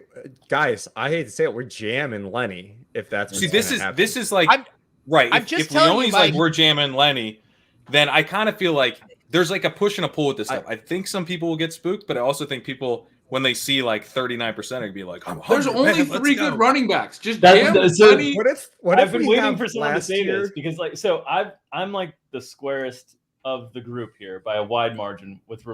Guys, I hate to say it, we're jamming Lenny. If that's See, what's this is like I'm right. just If telling you, Leone's like Mike. we're jamming Lenny, then I kind of feel like there's like a push and a pull with this stuff. I think some people will get spooked, but I also think people, when they see like 39%, are gonna be like, There's only man, let's 3 go. good running backs. Just That's- jam so- Lenny. what I've if been we waiting have for someone to last say year? this because, like, so I'm like the squarest of the group here by a wide margin with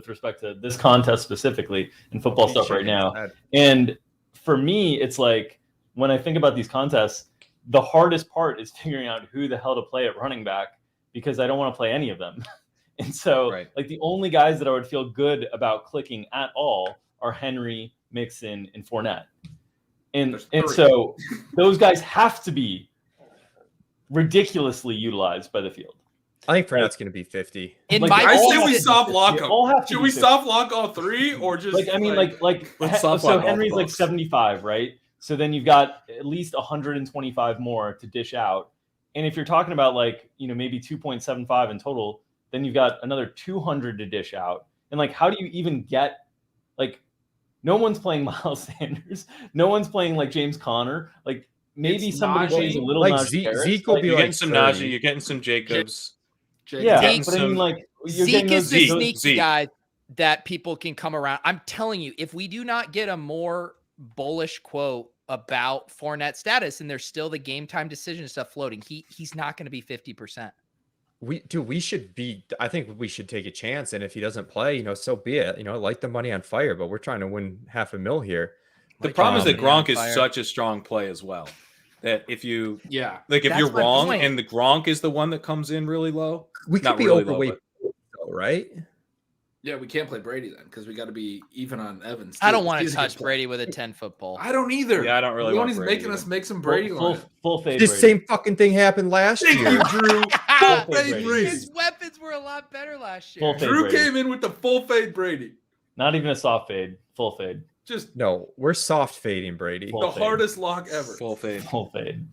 respect to this contest specifically and football stuff right now. And for me, it's like when I think about these contests, the hardest part is figuring out who the hell to play at running back because I don't want to play any of them. And so, Right. like, the only guys that I would feel good about clicking at all are Henry, Mixon, and Fournette. And so those guys have to be ridiculously utilized by the field. I think Fournette's going to be 50. In Like, my I say all we have to soft be- lock they them. all have to Should be we 50. soft lock all 3 or just Like, I mean, like Let's soft so lock all Henry's the like folks. 75, right? So then you've got at least 125 more to dish out. And if you're talking about like, maybe 2.75 in total, then you've got another 200 to dish out. And like, how do you even get, like, no one's playing Miles Sanders. No one's playing like James Conner. Like, maybe It's somebody Najee. plays a little Like Najee Harris. Zeke will Like, be You're like getting some 30. Najee, you're getting some Jacobs. yeah, getting but I some- mean, like, you're getting Zeke is those, the Zeke. sneaky Zeke. guy that people can come around. I'm telling you, if we do not get a more bullish quote about Fournette status and there's still the game time decision stuff floating, he's not going to be 50%. I think we should take a chance. And if he doesn't play, so be it. Light the money on fire, but we're trying to win $500,000 here. The problem is that money on Gronk is fire. such a strong play as well. That if you Yeah. like, if That's you're my wrong point. and the Gronk is the one that comes in really low, We could Not be really low, overweight, though, right? Yeah, we can't play Brady then because we got to be even on Evans. I too. don't want to He's a good touch player. Brady with a 10-foot pole. I don't either. Yeah, I don't really want Leone's Brady making us either. make some Brady line. full fade. This Brady. same fucking thing happened last Thank year. you, Drew. Full Full fade fade Brady. Brady. His weapons were a lot better last year. Full fade Drew Brady. came in with the full fade Brady. Not even a soft fade. Full fade. Just No, we're soft fading Brady. Full the fade. hardest lock ever. full fade. Full fade.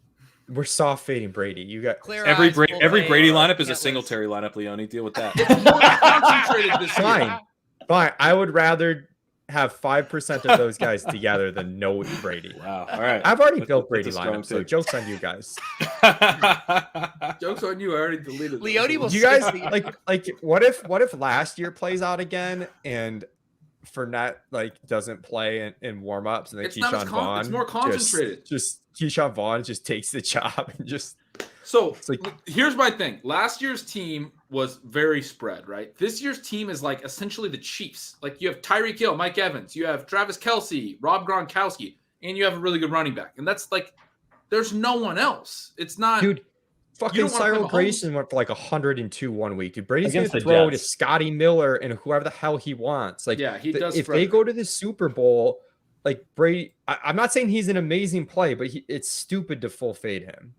We're soft fading Brady. You got Clear Every eyes, Brady, full every fade, Brady lineup is a can't Singletary lineup. Leone, deal with that. Concentrated this year. fine. Fine. I would rather have 5% of those guys together than no Brady. Wow. All right. I've already That's built a Brady strong lineup, so take. joke's on you guys. Joke's on you. I already deleted those. Leone will Do you guys skip the- like what if last year plays out again and Fournette doesn't play in warm-ups and then It's not as Keyshawn Vaughn it's more concentrated. just Keyshawn Vaughn just takes the job and just So It's like- here's my thing. Last year's team was very spread, right? This year's team is like essentially the Chiefs. Like you have Tyreek Hill, Mike Evans, you have Travis Kelce, Rob Gronkowski, and you have a really good running back. And that's like, there's no one else. It's not. dude. Fucking don't wanna play Cyril Mahomes? Grayson went for like 102 one week. Dude, Brady's Against gonna the throw to Jets. Scotty Miller and whoever the hell he wants. Like, Yeah, he does if spread they it. go to the Super Bowl, like Brady, I'm not saying he's an amazing play, but it's stupid to full fade him.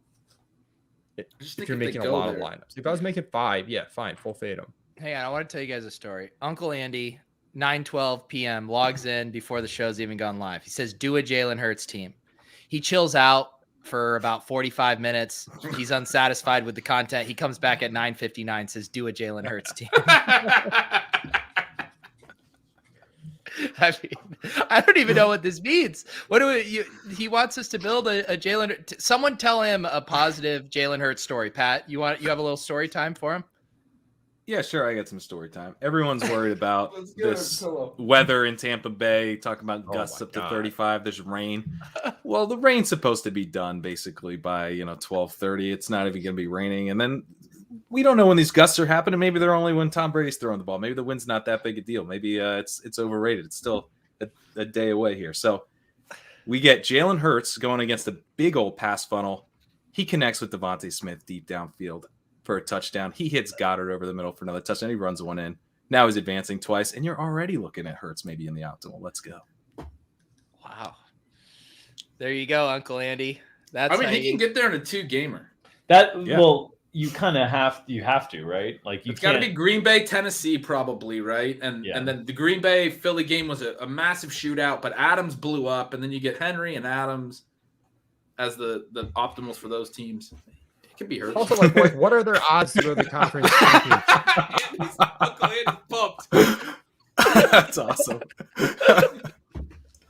I just If think you're they making a go lot there. of lineups, if I was making 5, yeah, fine, full fade him. Hang on, I want to tell you guys a story. Uncle Andy, 9:12 p.m. logs in before the show's even gone live. He says, "Do a Jalen Hurts team." He chills out for about 45 minutes. He's unsatisfied with the content. He comes back at 9:59, says, "Do a Jalen Hurts team." I mean, I don't even know what this means. What do he wants us to build a Jalen? Someone tell him a positive Jalen Hurts story. Pat, you have a little story time for him? Yeah, sure. I got some story time. Everyone's worried about Let's get this a pillow. weather in Tampa Bay. Talking about Oh gusts my up to God. 35. There's rain. Well, the rain's supposed to be done basically by 12:30. It's not even going to be raining, and then we don't know when these gusts are happening. Maybe they're only when Tom Brady's throwing the ball. Maybe the wind's not that big a deal. Maybe it's overrated. It's still a day away here. So we get Jalen Hurts going against a big old pass funnel. He connects with Devontae Smith deep downfield for a touchdown. He hits Goddard over the middle for another touchdown. He runs one in. Now he's advancing twice, and you're already looking at Hurts maybe in the optimal. Let's go. Wow. There you go, Uncle Andy. That's I mean, how he can get there in a 2-gamer. Well, you kind of have to, right? Like It's got to be Green Bay, Tennessee, probably, right? And Yeah. and then the Green Bay Philly game was a massive shootout, but Adams blew up, and then you get Henry and Adams as the optimals for those teams. It could be Hurts. Also, like, what are their odds to go to the conference championship? Uncle Andy's pumped. That's awesome.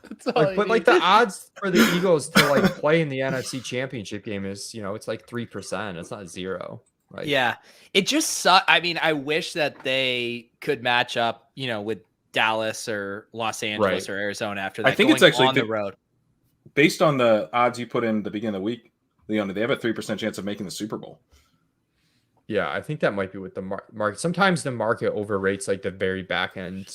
That's all Like, you but like need. the odds for the Eagles to like play in the NFC Championship game is, it's like 3%. It's not 0. Like, Yeah, it just sucks. I mean, I wish that they could match up, with Dallas or Los Angeles Right. or Arizona after that. I think it's going actually on the road. Based on the odds you put in the beginning of the week, Leone, they have a 3% chance of making the Super Bowl. Yeah, I think that might be with the market. Sometimes the market overrates like the very back end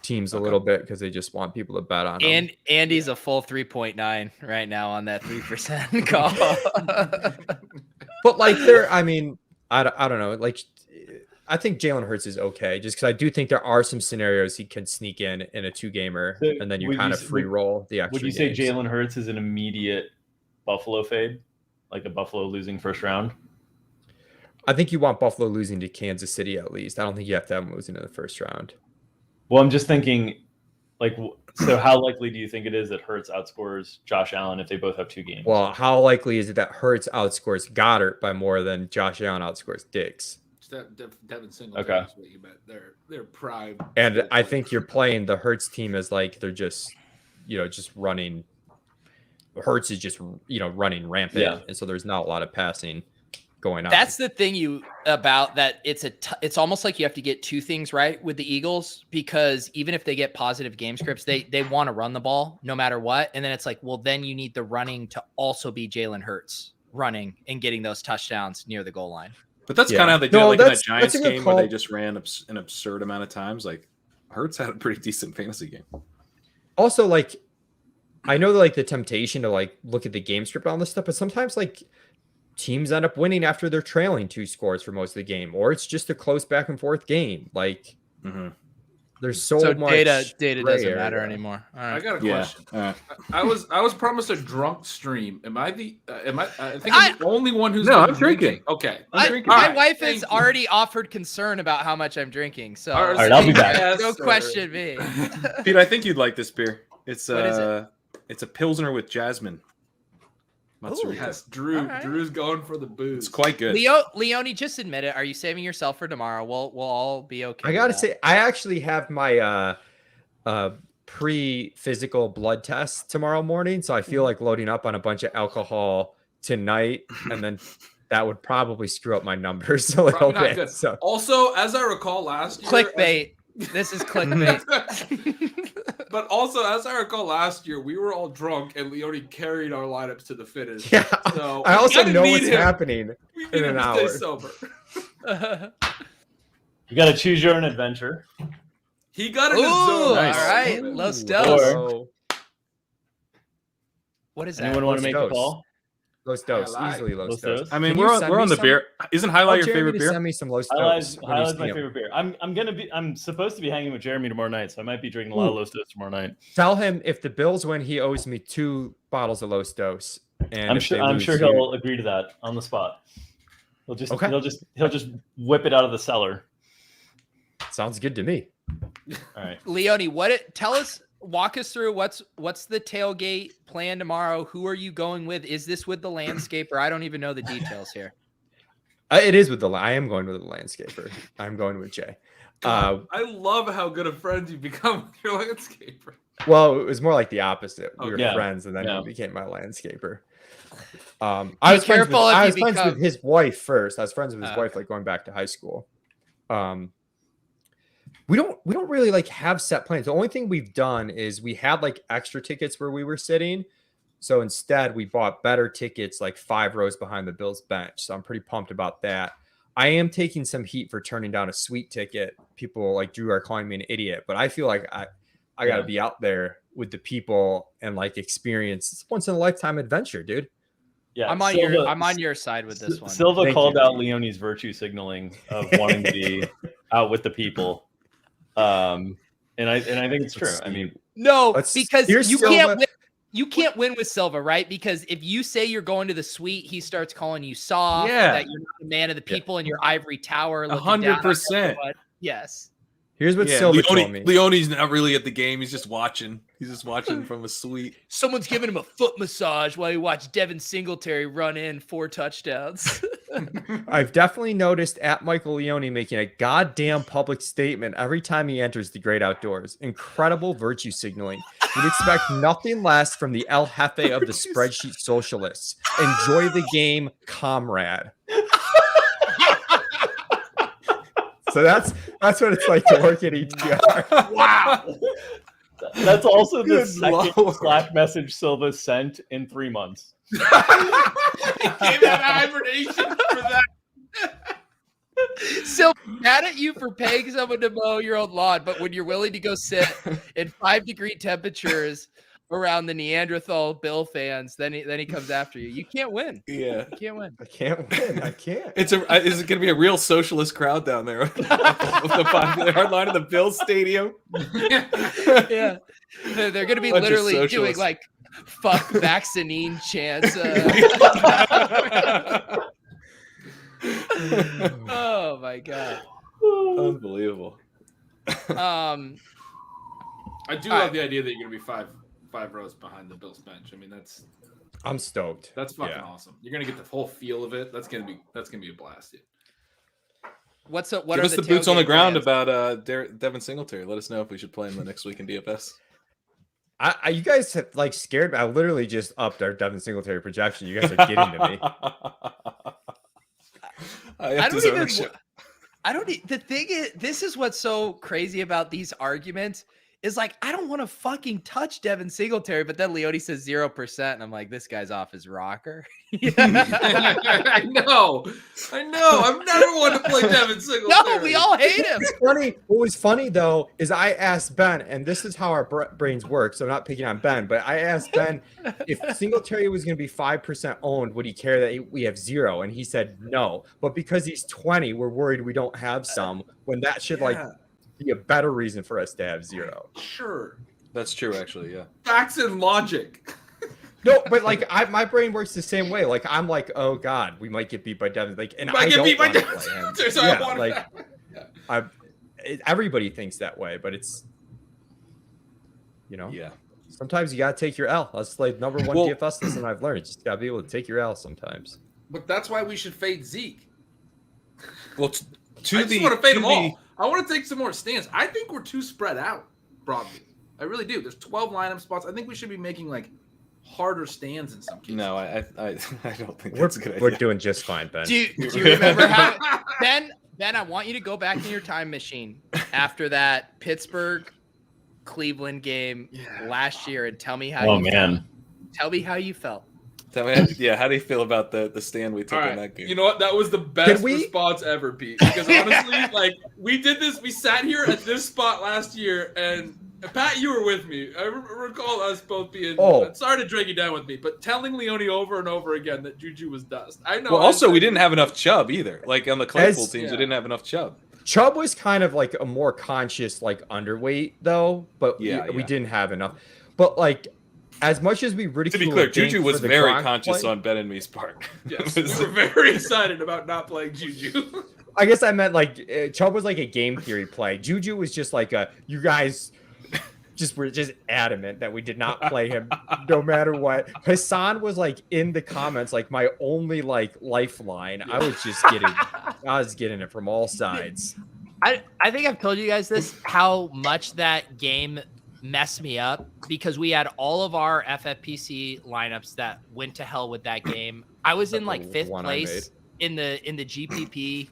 teams a Okay. little bit because they just want people to bet on them. And Andy's a full 3.9 right now on that 3% call. But like I don't know. Like, I think Jalen Hurts is okay, just because I do think there are some scenarios he can sneak in a 2-gamer, So and then you would kind you of s- free roll the extra. Would you say games. Jalen Hurts is an immediate Buffalo fade, like a Buffalo losing first round? I think you want Buffalo losing to Kansas City at least. I don't think you have to have them losing in the first round. Well, I'm just thinking, like, so how likely do you think it is that Hurts outscores Josh Allen if they both have 2 games? Well, how likely is it that Hurts outscores Goddard by more than Josh Allen outscores Diggs? Devin Singletary Okay. is what you bet. They're prime. And I think you're playing the Hurts team as like they're just, just running. Hurts is just, running rampant, Yeah. and so there's not a lot of passing going on. That's the thing about that. It's almost like you have to get 2 things right with the Eagles, because even if they get positive game scripts, they want to run the ball no matter what. And then it's like, well, then you need the running to also be Jalen Hurts running and getting those touchdowns near the goal line. But that's Yeah. kind of how they did No, it, like in that that's Giants a good game where they call. just ran an absurd amount of times. Like Hurts had a pretty decent fantasy game. Also, like, I know like the temptation to like look at the game script on this stuff, but sometimes like teams end up winning after they're trailing 2 scores for most of the game, or it's just a close back and forth game. Like, there's so much data gray doesn't matter area. anymore. All I right. got a Yeah. question. All right. I was promised a drunk stream. Am I the? I think I'm the only one who's. No, been I'm drinking. Okay. I'm drinking. All My right, wife thank has you. already offered concern about how much I'm drinking. So All right, I'll be back. don't question me. Pete, I think you'd like this beer. It's What is it? It's a Pilsner with jasmine. Matsuri. Yes, Drew. All right. Drew's going for the booze. It's quite good. Leone, just admit it. Are you saving yourself for tomorrow? We'll all be okay. I gotta say, I actually have my pre-physical blood test tomorrow morning, so I feel like loading up on a bunch of alcohol tonight, and then that would probably screw up my numbers a little Probably not bit. good. So Also, as I recall last year, clickbait. This is clickbait. but also, as I recall last year, we were all drunk and Leone carried our lineups to the finish. yeah, So I we also kinda know need what's him. happening. We need in him an to stay hour. sober. You got to choose your own adventure. He got in Ooh, his zone. Nice. all right. Ooh. Los Dos. Or- What is that? Anyone want to make the Los Dos. call? Los Dos, I lied. easily Los Los Dos. Dos? I mean, Can you we're send on me the some? beer. Isn't Tell Highlight your Jeremy favorite to beer? Send me some Los Highlight's Dos. when you see my him. favorite beer. I'm supposed to be hanging with Jeremy tomorrow night, so I might be drinking a lot of Ooh. Los Dos tomorrow night. Tell him if the Bills win, he owes me 2 bottles of Los Dos. And I'm if they sure lose, he'll agree to that on the spot. Okay. He'll just whip it out of the cellar. Sounds good to me. All right. Leone, walk us through what's the tailgate plan tomorrow? Who are you going with? Is this with the landscaper? I don't even know the details here. It is with I am going with the landscaper. I'm going with Jay. I love how good of friends you become with your landscaper. Well, it was more like the opposite. We were Yeah. friends, and then Yeah. he became my landscaper. I was careful if I you was friends become- with his wife first. I was friends with his Oh, wife, like going back to high school. we don't really like have set plans. The only thing we've done is we had like extra tickets where we were sitting. So instead we bought better tickets, like 5 rows behind the Bills bench. So I'm pretty pumped about that. I am taking some heat for turning down a suite ticket. People like Drew are calling me an idiot, but I feel like I got to be out there with the people and like experience. It's once in a lifetime adventure, dude. Yeah, I'm on your side with this one. Silva called out Leone's virtue signaling of wanting to be out with the people. And I think it's true. I mean, no, because you Silva. You can't win with Silva, right? Because if you say you're going to the suite, he starts calling you soft, that you're not a man of the people in your ivory tower. 100%. Yes. Here's what Silva told me. Leone's not really at the game. He's just watching. He's just watching from a suite. Someone's giving him a foot massage while he watched Devin Singletary run in 4 touchdowns. I've definitely noticed at Michael Leone making a goddamn public statement every time he enters the great outdoors. Incredible virtue signaling. You'd expect nothing less from the El Jefe of the spreadsheet socialists. Enjoy the game, comrade. So that's what it's like to work at ETR. Wow. That's also the second Slack message Silva sent in 3 months. He came out of hibernation for that. So mad at you for paying someone to mow your own lawn, but when you're willing to go sit in 5-degree temperatures around the Neanderthal Bill fans, then he comes after you. You can't win. Yeah, you can't win. I can't win. I can't. Is it going to be a real socialist crowd down there? The hard line of the Bills Stadium. Yeah, they're going to be literally doing like "fuck vaccine" chants. Oh my god! Unbelievable. I do love the idea that you're gonna be five rows behind the Bills bench. I mean, I'm stoked. That's fucking awesome. You're gonna get the whole feel of it. That's gonna be a blast, dude. What Give are us the boots on the ground about Devin Singletary. Let us know if we should play him the next week in DFS. You guys have like scared me. I literally just upped our Devin Singletary projection. You guys are getting to me. The thing is, this is what's so crazy about these arguments is like, I don't want to fucking touch Devin Singletary, but then Leone says 0%. And I'm like, this guy's off his rocker. I know. I've never wanted to play Devin Singletary. No, we all hate him. It's funny. What was funny though is I asked Ben, and this is how our brains work. So I'm not picking on Ben, but I asked Ben if Singletary was going to be 5% owned, would he care that we have 0? And he said no. But because he's 20, we're worried we don't have some. When that should be a better reason for us to have 0. Sure, that's true. Actually, yeah. Facts and logic. No, but like my brain works the same way. Like I'm like, oh god, we might get beat by Devin. Like, and I don't want to play him. So yeah, everybody thinks that way, but it's sometimes you gotta take your L. That's like number one DFS lesson I've learned. Just gotta be able to take your L sometimes. But that's why we should fade Zeke. Well, I just want to fade them all. I want to take some more stands. I think we're too spread out broadly. I really do. There's 12 lineup spots. I think we should be making like harder stands in some cases. No, I don't think that's a good idea. We're doing just fine, Ben. Do you remember how Ben, I want you to go back in your time machine after that Pittsburgh Cleveland game last year and tell me how felt. Tell me how you felt. Tell me, how do you feel about the stand we took in that game? You know what? That was the best response ever, Pete. Because honestly, like we did this, we sat here at this spot last year, and Pat, you were with me. I recall us both being. Sorry to drag you down with me, but telling Leone over and over again that Juju was dust. I know. Well, also we didn't have enough Chubb either. Like on the Claypool teams, we didn't have enough Chubb. Chubb was kind of like a more conscious, like underweight though, but we didn't have enough. But like. As much as we ridicule, to be clear, Juju was very conscious on Ben and me's part. Yes, we were very excited about not playing Juju. I guess I meant like Chubb was like a game theory play. Juju was just like you guys were just adamant that we did not play him no matter what. Hasan was like in the comments like my only like lifeline. I was getting it from all sides. I think I've told you guys this, how much that game messed me up because we had all of our FFPC lineups that went to hell with that game. I was in like 5th place in the GPP.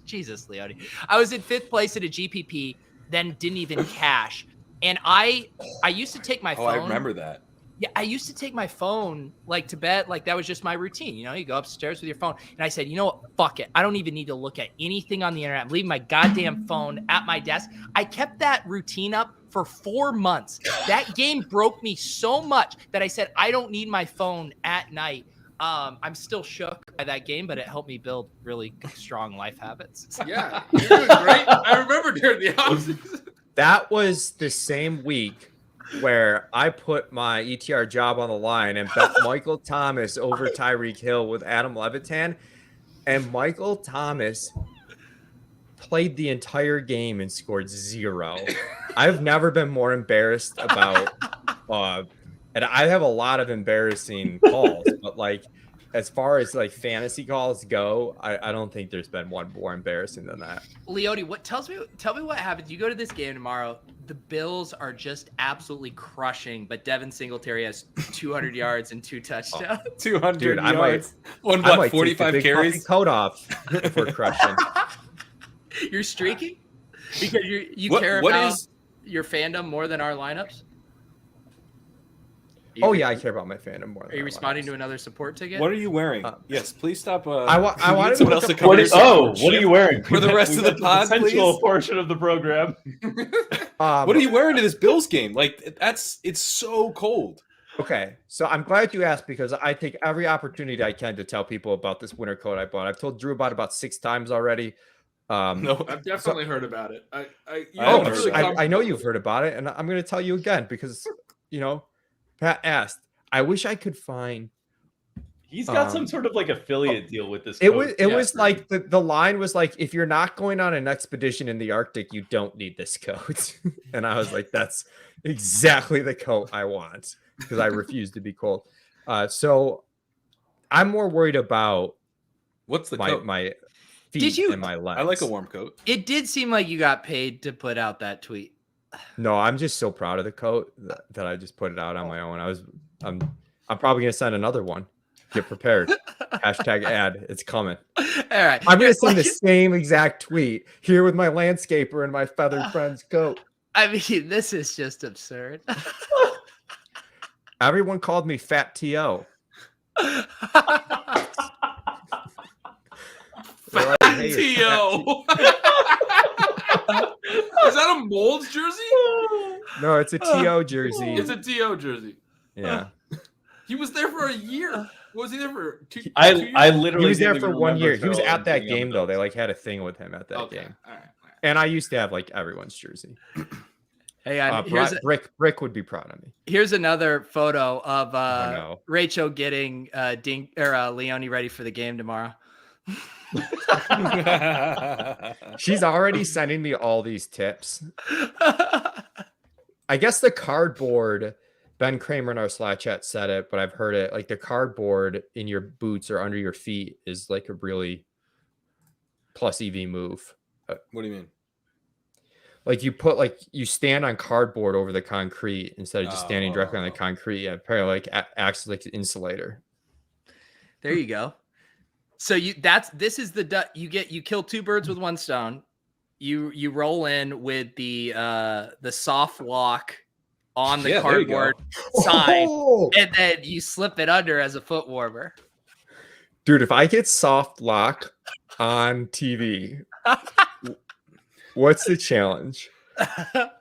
Jesus, Leone. I was in 5th place at a GPP, then didn't even cash. And I used to take my phone. I remember that. Yeah, I used to take my phone like to bed. Like that was just my routine. You know, you go upstairs with your phone. And I said, you know what? Fuck it. I don't even need to look at anything on the internet. I'm leaving my goddamn phone at my desk. I kept that routine up for 4 months. That game broke me so much that I said, I don't need my phone at night. I'm still shook by that game, but it helped me build really strong life habits. Yeah, you're doing great. I remember during the offseason. That was the same week where I put my ETR job on the line and bet Michael Thomas over Tyreek Hill with Adam Levitan. And Michael Thomas played the entire game and scored 0. I've never been more embarrassed about and I have a lot of embarrassing calls, but like as far as like fantasy calls go, I don't think there's been one more embarrassing than that. Leone, tell me what happens. You go to this game tomorrow. The Bills are just absolutely crushing, but Devin Singletary has 200 yards and 2 touchdowns. 200 Dude, yards. I might 45 take the big carries. puffy coat off for crushing. You're streaking because you What- care what about is- your fandom more than our lineups. Oh yeah, I care about my fandom more. Are you responding to another support ticket? What are you wearing? Yes, please stop. I wanted someone to else to look cover your What support are you ship. wearing? For the rest of the pod, essential please? portion of the program. What are you wearing to this Bills game? Like it's so cold. Okay, so I'm glad you asked because I take every opportunity I can to tell people about this winter coat I bought. I've told Drew about 6 times already. No, I've definitely heard about it. I know you've heard about it, and I'm going to tell you again because Pat asked. I wish I could find. He's got some sort of like affiliate deal with this. It was like the line was like, if you're not going on an expedition in the Arctic, you don't need this coat. And I was like, that's exactly the coat I want because I refuse to be cold. So I'm more worried about what's the coat? my feet and my legs. I like a warm coat. It did seem like you got paid to put out that tweet. No, I'm just so proud of the coat that I just put it out on my own. I'm probably gonna send another one. Get prepared. Hashtag ad. It's coming. All right. I'm gonna send the same exact tweet here with my landscaper and my feathered friend's coat. I mean, this is just absurd. Everyone called me Fat T.O. Fat Hey, T.O. Is that a Molds jersey? No, it's a T.O. jersey. It's a T.O. jersey. Yeah. He was there for a year. Was he there for 2 years? I literally He was there didn't for even 1 year. remember He was Phil at that being on game the though. They Bills. like had a thing with him at that Okay. game. All right. And I used to have like everyone's jersey. Hey, here's Brick would be proud of me. here's another photo of no. Rachel getting Dink or Leone ready for the game tomorrow. She's already sending me all these tips. I guess the cardboard, Ben Kramer in our Slack chat said it, but I've heard it. Like the cardboard in your boots or under your feet is like a really plus EV move. What do you mean? Like you stand on cardboard over the concrete instead of just standing directly on the concrete. Yeah, apparently like acts like an insulator. There you go. So you kill 2 birds with 1 stone. You roll in with the soft lock on the cardboard side, and then you slip it under as a foot warmer. Dude, if I get soft lock on TV, what's the challenge?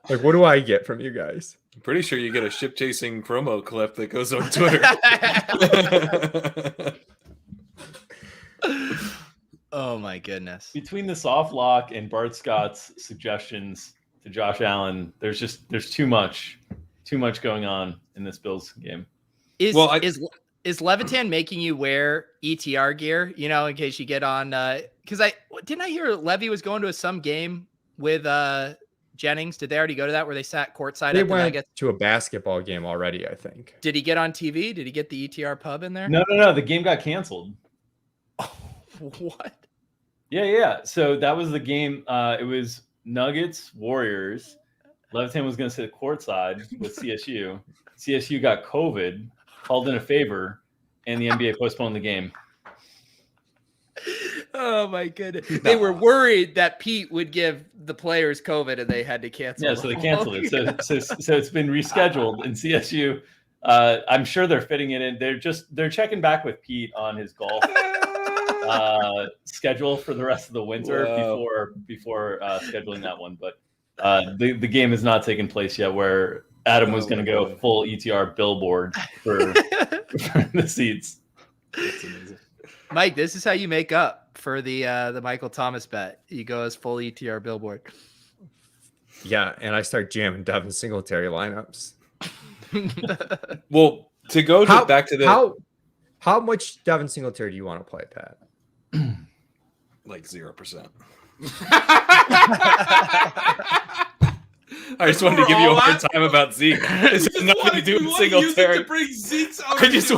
Like, what do I get from you guys? I'm pretty sure you get a ship chasing promo clip that goes on Twitter. Oh my goodness. Between the soft lock and Bart Scott's suggestions to Josh Allen, there's too much going on in this Bills game. Is Levitan making you wear ETR gear, in case you get on because I hear Levy was going to some game with Jennings. Did they already go to that where they sat courtside? They went to a basketball game already, I think. Did he get on TV? Did he get the ETR pub in there? No. The game got canceled. What? Yeah. So that was the game. It was Nuggets, Warriors. Levitan was going to sit courtside with CSU. CSU got COVID, called in a favor, and the NBA postponed the game. Oh my goodness. They were worried that Pete would give the players COVID and they had to cancel. Yeah, so they canceled it. So it's been rescheduled in CSU. I'm sure they're fitting it in. They're checking back with Pete on his golf schedule for the rest of the winter before scheduling that one. But the game has not taken place yet, where Adam was going to go full ETR billboard for the seats. That's amazing. Mike, this is how you make up for the Michael Thomas bet. You go as full ETR billboard. Yeah, and I start jamming Devin Singletary lineups. Well, to go back to the how much Devin Singletary do you want to play, Pat? like 0%. I just wanted to give you a hard time about Zeke. This has nothing to do with Singletary. I just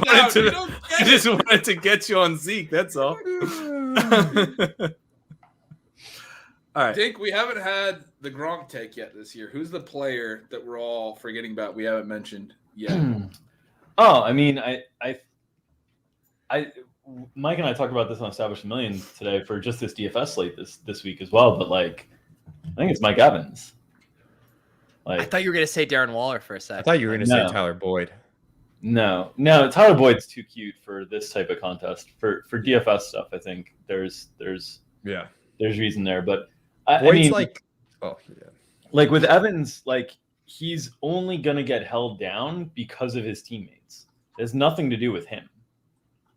wanted to get you on Zeke. That's all. All right. Dink, we haven't had the Gronk take yet this year. Who's the player that we're all forgetting about? We haven't mentioned yet. I mean, Mike and I talked about this on Establish a Million today for just this DFS slate this week as well. But like, I think it's Mike Evans. Like, I thought you were going to say Darren Waller for a second. I thought you were going to say Tyler Boyd. No, Tyler Boyd's too cute for this type of contest. For DFS stuff, I think there's reason there. But Boyd's I mean, like with Evans, like he's only gonna get held down because of his teammates. It has nothing to do with him.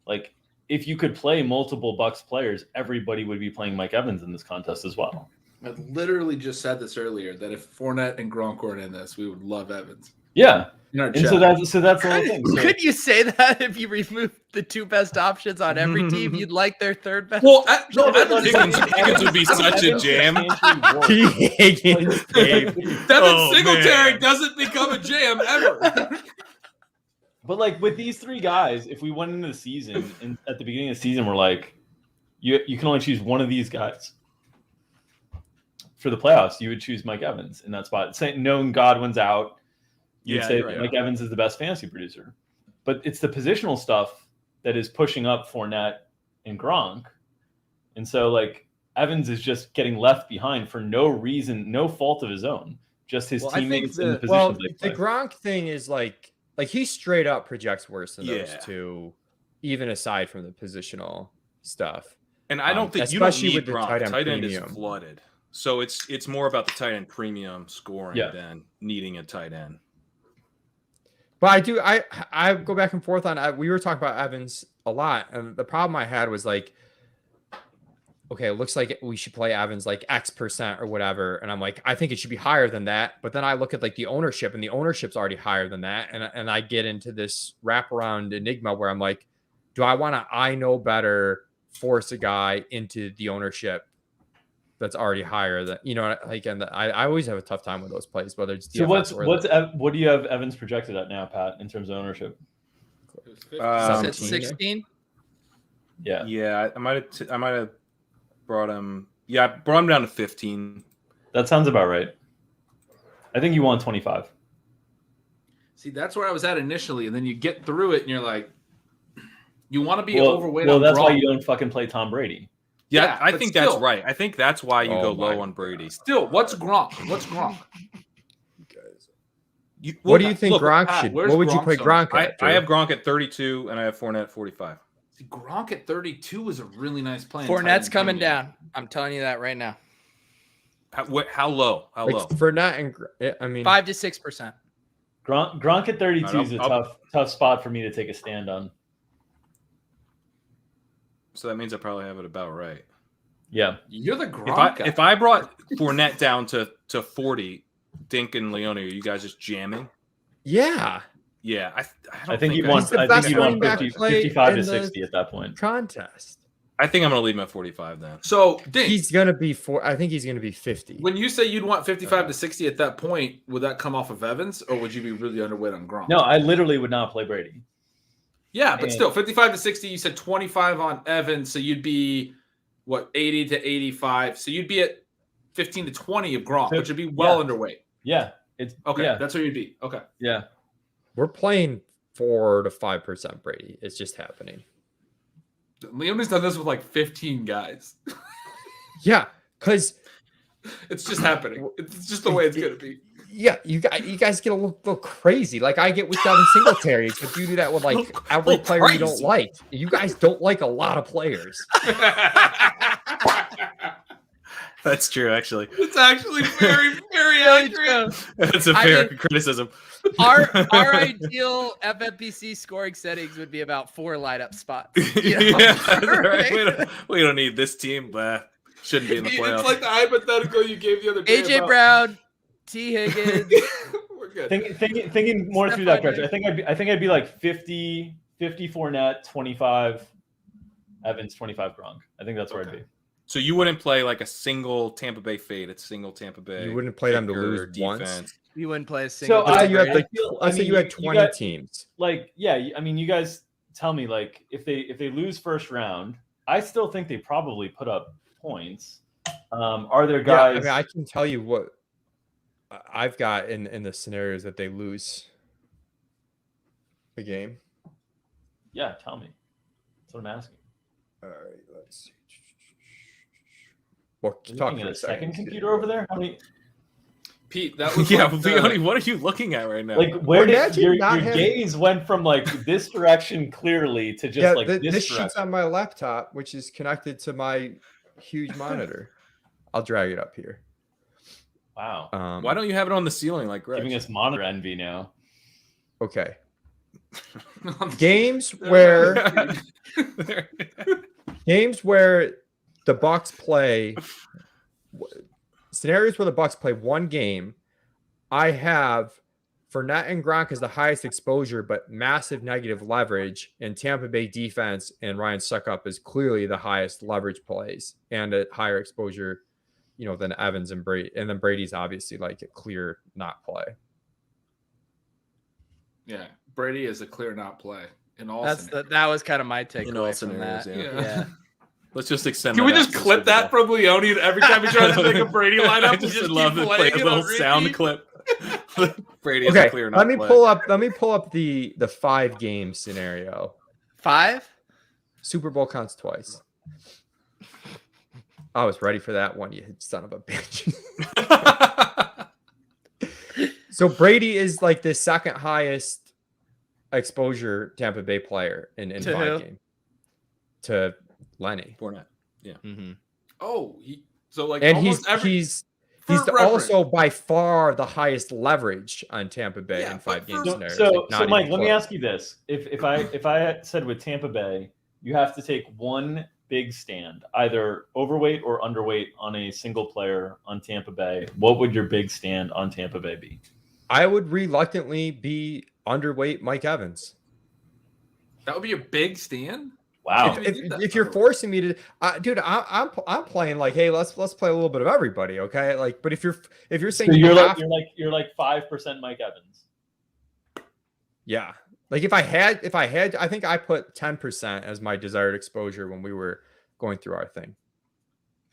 Like if you could play multiple Bucks players, everybody would be playing Mike Evans in this contest as well. I literally just said this earlier that if Fournette and Gronk weren't in this, we would love Evans. Yeah. And so that's the whole thing. So, could you say that if you removed the two best options on every team, you'd like their third best? Well, Higgins would be such a jam. Devin Singletary doesn't become a jam ever. But like with these three guys, if we went into the season and at the beginning of the season, we're like, you can only choose one of these guys for the playoffs. You would choose Mike Evans in that spot. Saying knowing Godwin's out, you'd say Mike Evans is the best fantasy producer. But it's the positional stuff that is pushing up Fournette and Gronk. And so like Evans is just getting left behind for no reason, no fault of his own. Just his teammates in the position they play. The Gronk thing is like he straight up projects worse than those two, even aside from the positional stuff. And I don't think you don't need Gronk. Tight end is flooded. So it's more about the tight end premium scoring than needing a tight end. But I go back and forth on. We were talking about Evans a lot, and the problem I had was like, okay, it looks like we should play Evans like X% or whatever, and I'm like, I think it should be higher than that. But then I look at like the ownership, and the ownership's already higher than that, and I get into this wraparound enigma where I'm like, do I want to I know better force a guy into the ownership that's already higher than, you know, like, and I always have a tough time with those plays, whether it's DFS what do you have Evans projected at now, Pat, in terms of ownership? 16. Yeah. I might have brought him. Yeah, I brought him down to 15. That sounds about right. I think you want 25. See, that's where I was at initially, and then you get through it, and you're like, you want to be overweight. Well, that's why you don't fucking play Tom Brady. Yeah, I think that's right. I think that's why you go low on Brady. Still, what's Gronk? What do you think Gronk should? What would you play Gronk at? I have Gronk at 32, and I have Fournette at 45. See, Gronk at 32 is a really nice play. Fournette's coming down. I'm telling you that right now. How low? How low? Fournette and I mean 5 to 6%. Gronk at 32 is a tough spot for me to take a stand on. So that means I probably have it about right. Yeah. You're the Gronk guy. If I brought Fournette down to 40, Dink and Leone, are you guys just jamming? Yeah. Yeah. I think you want 55 to 60 at that point. Contest. I think I'm going to leave him at 45 then. So, Dink. He's going to be I think he's going to be 50. When you say you'd want 55 to 60 at that point, would that come off of Evans, or would you be really underweight on Gronk? No, I literally would not play Brady. Yeah, but still, 55 to 60, you said 25 on Evans, so you'd be, 80 to 85. So you'd be at 15 to 20 of Gronk, which would be underweight. Yeah. That's where you'd be. Okay. Yeah. We're playing 4 to 5% Brady. It's just happening. Leone's done this with like 15 guys. Yeah, because It's just happening. It's just the way it's gonna be. yeah, you guys get a little crazy. Like I get with Devin Singletary, but you do that with like every player you don't crazy. like. You guys don't like a lot of players. That's true, actually. It's actually very, very accurate. That's a fair criticism. Our ideal FFPC scoring settings would be about 4 lineup spots. You know? Yeah, that's right. We don't need this team, but shouldn't be in the playoffs. It's like the hypothetical you gave the other day. AJ about- Brown, T. Higgins. We're good. Thinking more through that stretch. I think I'd be like 50 Fournette, 25 Evans, 25 Gronk. I think that's where I'd be. So you wouldn't play like a single Tampa Bay fade. It's single Tampa Bay. You wouldn't play them to kicker, lose once. You wouldn't play a single. Let's say you had I like feel- let's say you had 20 got- teams. Like, yeah, I mean, you guys tell me, like, if they lose first round, I still think they probably put up points. Are there Yeah, guys? I mean, I can tell you what I've got in the scenarios that they lose the game. Yeah, tell me. That's what I'm asking. All right, let's see. Well, Are you talk looking for at a a second second. computer over there? How many? Pete, that was Yeah, like the- Leone, what are you looking at right now? Like, where did imagine your not having- gaze went from like this direction clearly to just Yeah, like this this direction? sheet's on my laptop, which is connected to my huge monitor. I'll drag it up here. Wow, Why don't you have it on the ceiling like Greg? giving us monitor envy now. Okay. Games where the Bucks play scenarios where the Bucks play one game, I have Fournette and Gronk as the highest exposure, but massive negative leverage, and Tampa Bay defense and Ryan Suckup is clearly the highest leverage plays and a higher exposure, than Evans and Brady. And then Brady's obviously like a clear not play. Yeah, Brady is a clear not play in all. That was kind of my takeaway In all from that. scenarios, Yeah. Let's just extend. Can we that just out to clip Super that Bowl. from Leone every time he tries to make a Brady lineup? I we just just love keep to play playing a it little on sound repeat? clip. Brady is Okay, a clear not let me play. pull up the 5-game scenario. 5? Super Bowl counts twice. I was ready for that one, you son of a bitch. So Brady is like the second highest exposure Tampa Bay player in To 5 who? game. To Lenny. Fournette. Mm-hmm. Oh, so like And almost he's for reference. also by far the highest leverage on Tampa Bay Yeah, in but 5 game for- scenarios. So, like, not Mike, even let me close. ask you this: if I had said with Tampa Bay, you have to take one big stand, either overweight or underweight on a single player on Tampa Bay, what would your big stand on Tampa Bay be? I would reluctantly be underweight Mike Evans. that would be a big stand. Wow. If you're forcing me to, dude, I'm playing like, hey, let's play a little bit of everybody, okay? Like, but if you're saying So you you're have- like 5% Mike Evans. yeah, like if I had, I think I put 10% as my desired exposure when we were going through our thing.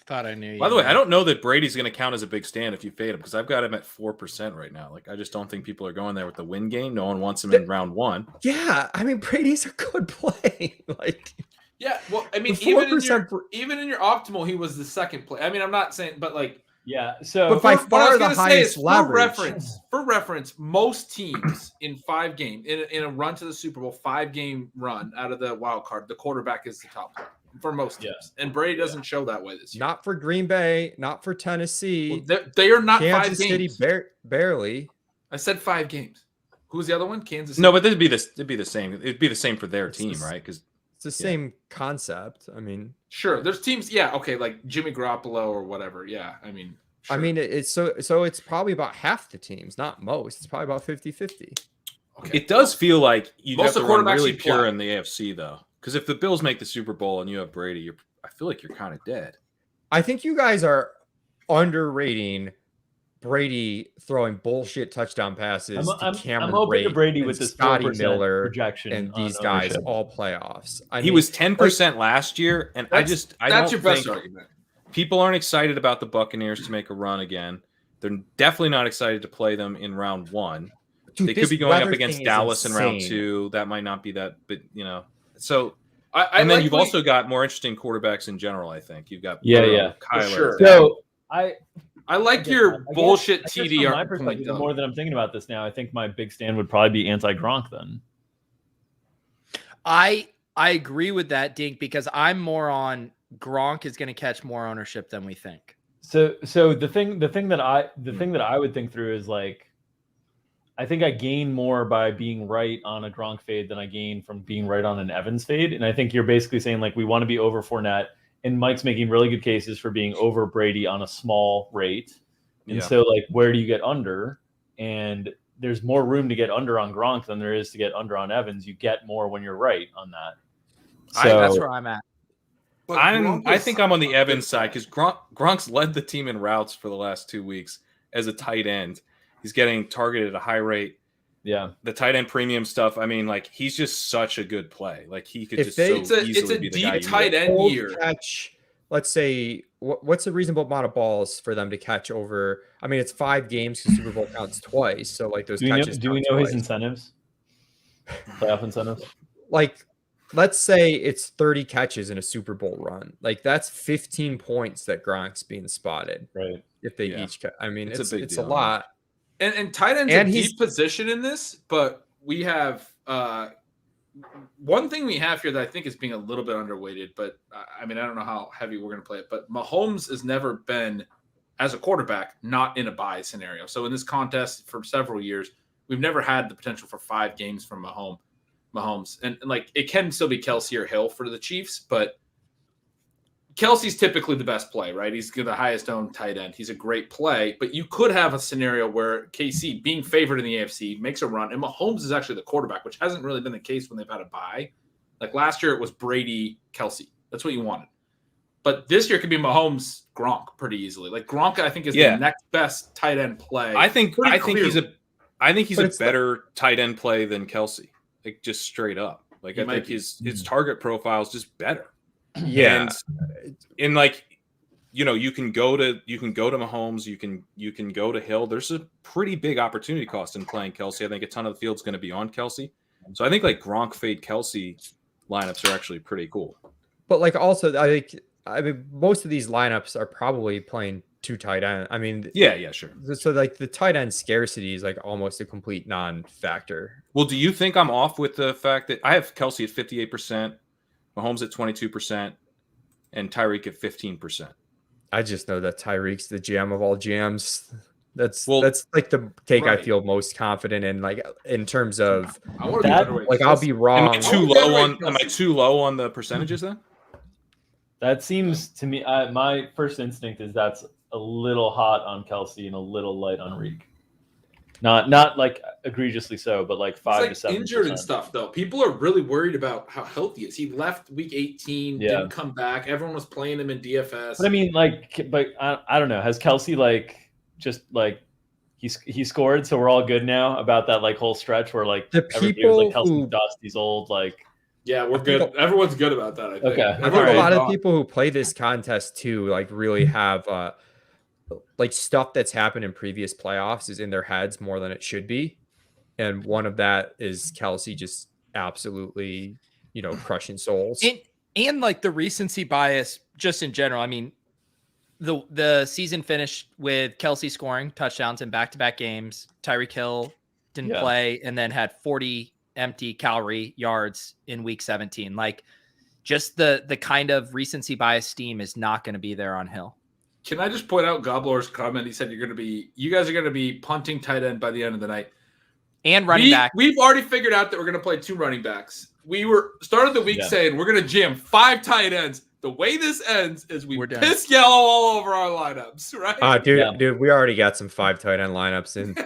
Thought I knew you. By the way, I don't know that Brady's going to count as a big stand if you fade him because I've got him at 4% right now. Like, I just don't think people are going there with the win game. No one wants him in round 1. Yeah, I mean Brady's a good play. Like, Yeah, well, I mean, the even in your optimal, he was the second play. I mean, I'm not saying, but like, Yeah. So But by what I far was the gonna say highest is leverage. For reference, most teams in 5 games in a run to the Super Bowl, 5-game run out of the wild card, the quarterback is the top player for most teams, and Brady doesn't show that way this year. not for Green Bay, not for Tennessee. Well, they are not Kansas 5 City games. barely. I said 5 games. Who's the other one? Kansas City. No, but it'd be the same. It'd be the same for their team, right? Because It's the same concept. I mean, Sure, there's teams. Yeah, okay, like Jimmy Garoppolo or whatever. Yeah, I mean, sure. it's so it's probably about half the teams, not most. It's probably about 50-50. okay. it does feel like you Most have to of the run quarterbacks really you pure play. in the AFC though. Because if the Bills make the Super Bowl and you have Brady, I feel like you're kind of dead. I think you guys are underrating Brady throwing bullshit touchdown passes to Cameron I'm open to Brate Brady and with this Scotty 4% Miller projection and on these guys ownership. all playoffs. He was 10% last year, and I That's don't your best think argument. people aren't excited about the Buccaneers to make a run again. They're definitely not excited to play them in round 1. Dude, They this could be going up weather against thing is Dallas in round insane. 2. That might not be that, but so And then you've also got more interesting quarterbacks in general. I think you've got yeah, Kyler. Sure. So I like your bullshit TD from my perspective. The more that I'm thinking about this now, I think my big stand would probably be anti-Gronk then. I agree with that, Dink, because I'm more on Gronk is going to catch more ownership than we think. So the thing that I would think through is like, I think I gain more by being right on a Gronk fade than I gain from being right on an Evans fade. And I think you're basically saying like we want to be over Fournette, and Mike's making really good cases for being over Brady on a small rate. And so like, where do you get under? And there's more room to get under on Gronk than there is to get under on Evans. You get more when you're right on that. So that's where I'm at. I think I'm on the Evans side because Gronk's led the team in routes for the last 2 weeks as a tight end. He's getting targeted at a high rate. Yeah, the tight end premium stuff. I mean, like he's just such a good play. Like he could It's easily be the guy. It's a deep tight end year. Catch, let's say, what's a reasonable amount of balls for them to catch over? I mean, it's 5 games because Super Bowl counts twice. So like those catches. Do we know his incentives? Playoff incentives? Like, let's say it's 30 catches in a Super Bowl run. Like that's 15 points that Gronk's being spotted. Right. If they each catch. I mean, it's a lot. And tight end's a deep position in this, but we have one thing we have here that I think is being a little bit underweighted, but I mean, I don't know how heavy we're going to play it, but Mahomes has never been, as a quarterback, not in a bye scenario. So in this contest for several years, we've never had the potential for 5 games from Mahomes. And like, it can still be Kelsey or Hill for the Chiefs, but Kelsey's typically the best play, right? He's the highest owned tight end. He's a great play, but you could have a scenario where KC, being favored in the AFC, makes a run, and Mahomes is actually the quarterback, which hasn't really been the case when they've had a bye. Like last year, it was Brady, Kelsey. That's what you wanted. But this year, it could be Mahomes, Gronk pretty easily. Like Gronk, I think is the next best tight end play. I think he's a better tight end play than Kelsey. Like just straight up. Like I think his target profile is just better. Yeah, and like, you know, you can go to Mahomes, you can go to Hill. There's a pretty big opportunity cost in playing Kelsey. I think a ton of the field's going to be on Kelsey, so I think like Gronk fade Kelsey lineups are actually pretty cool. But like also, I mean, most of these lineups are probably playing 2 tight end. I mean, yeah, sure. So like the tight end scarcity is like almost a complete non-factor. Well, do you think I'm off with the fact that I have Kelsey at 58%? Mahomes at 22%, and Tyreek at 15%. I just know that Tyreek's the GM of all GMs. That's like the take I feel most confident in, like in terms of like I'll be wrong. Am I too low on the percentages then? That seems to me. My first instinct is that's a little hot on Kelsey and a little light on Reek. Not like egregiously so, but like 5 to 7%. Injured and stuff though. People are really worried about how healthy he is. He left week 18, didn't come back. Everyone was playing him in DFS. But I mean, like, but I don't know. Has Kelsey like just like he scored, so we're all good now about that like whole stretch where like the people like Kelsey dust, he's old, like. Yeah, we're good. Everyone's good about that. I think. Okay. I think a lot of people who play this contest too, like really have like stuff that's happened in previous playoffs is in their heads more than it should be. And one of that is Kelsey just absolutely, you know, crushing souls. And like the recency bias just in general. I mean, the season finished with Kelsey scoring touchdowns in back-to-back games. Tyreek Hill didn't play and then had 40 empty calorie yards in week 17. Like just the kind of recency bias steam is not going to be there on Hill. Can I just point out Gobbler's comment? He said you guys are going to be punting tight end by the end of the night. And running back. We've already figured out that we're going to play 2 running backs. We started the week saying we're going to jam 5 tight ends. The way this ends is we piss yellow all over our lineups, right? Dude, we already got some 5 tight end lineups in.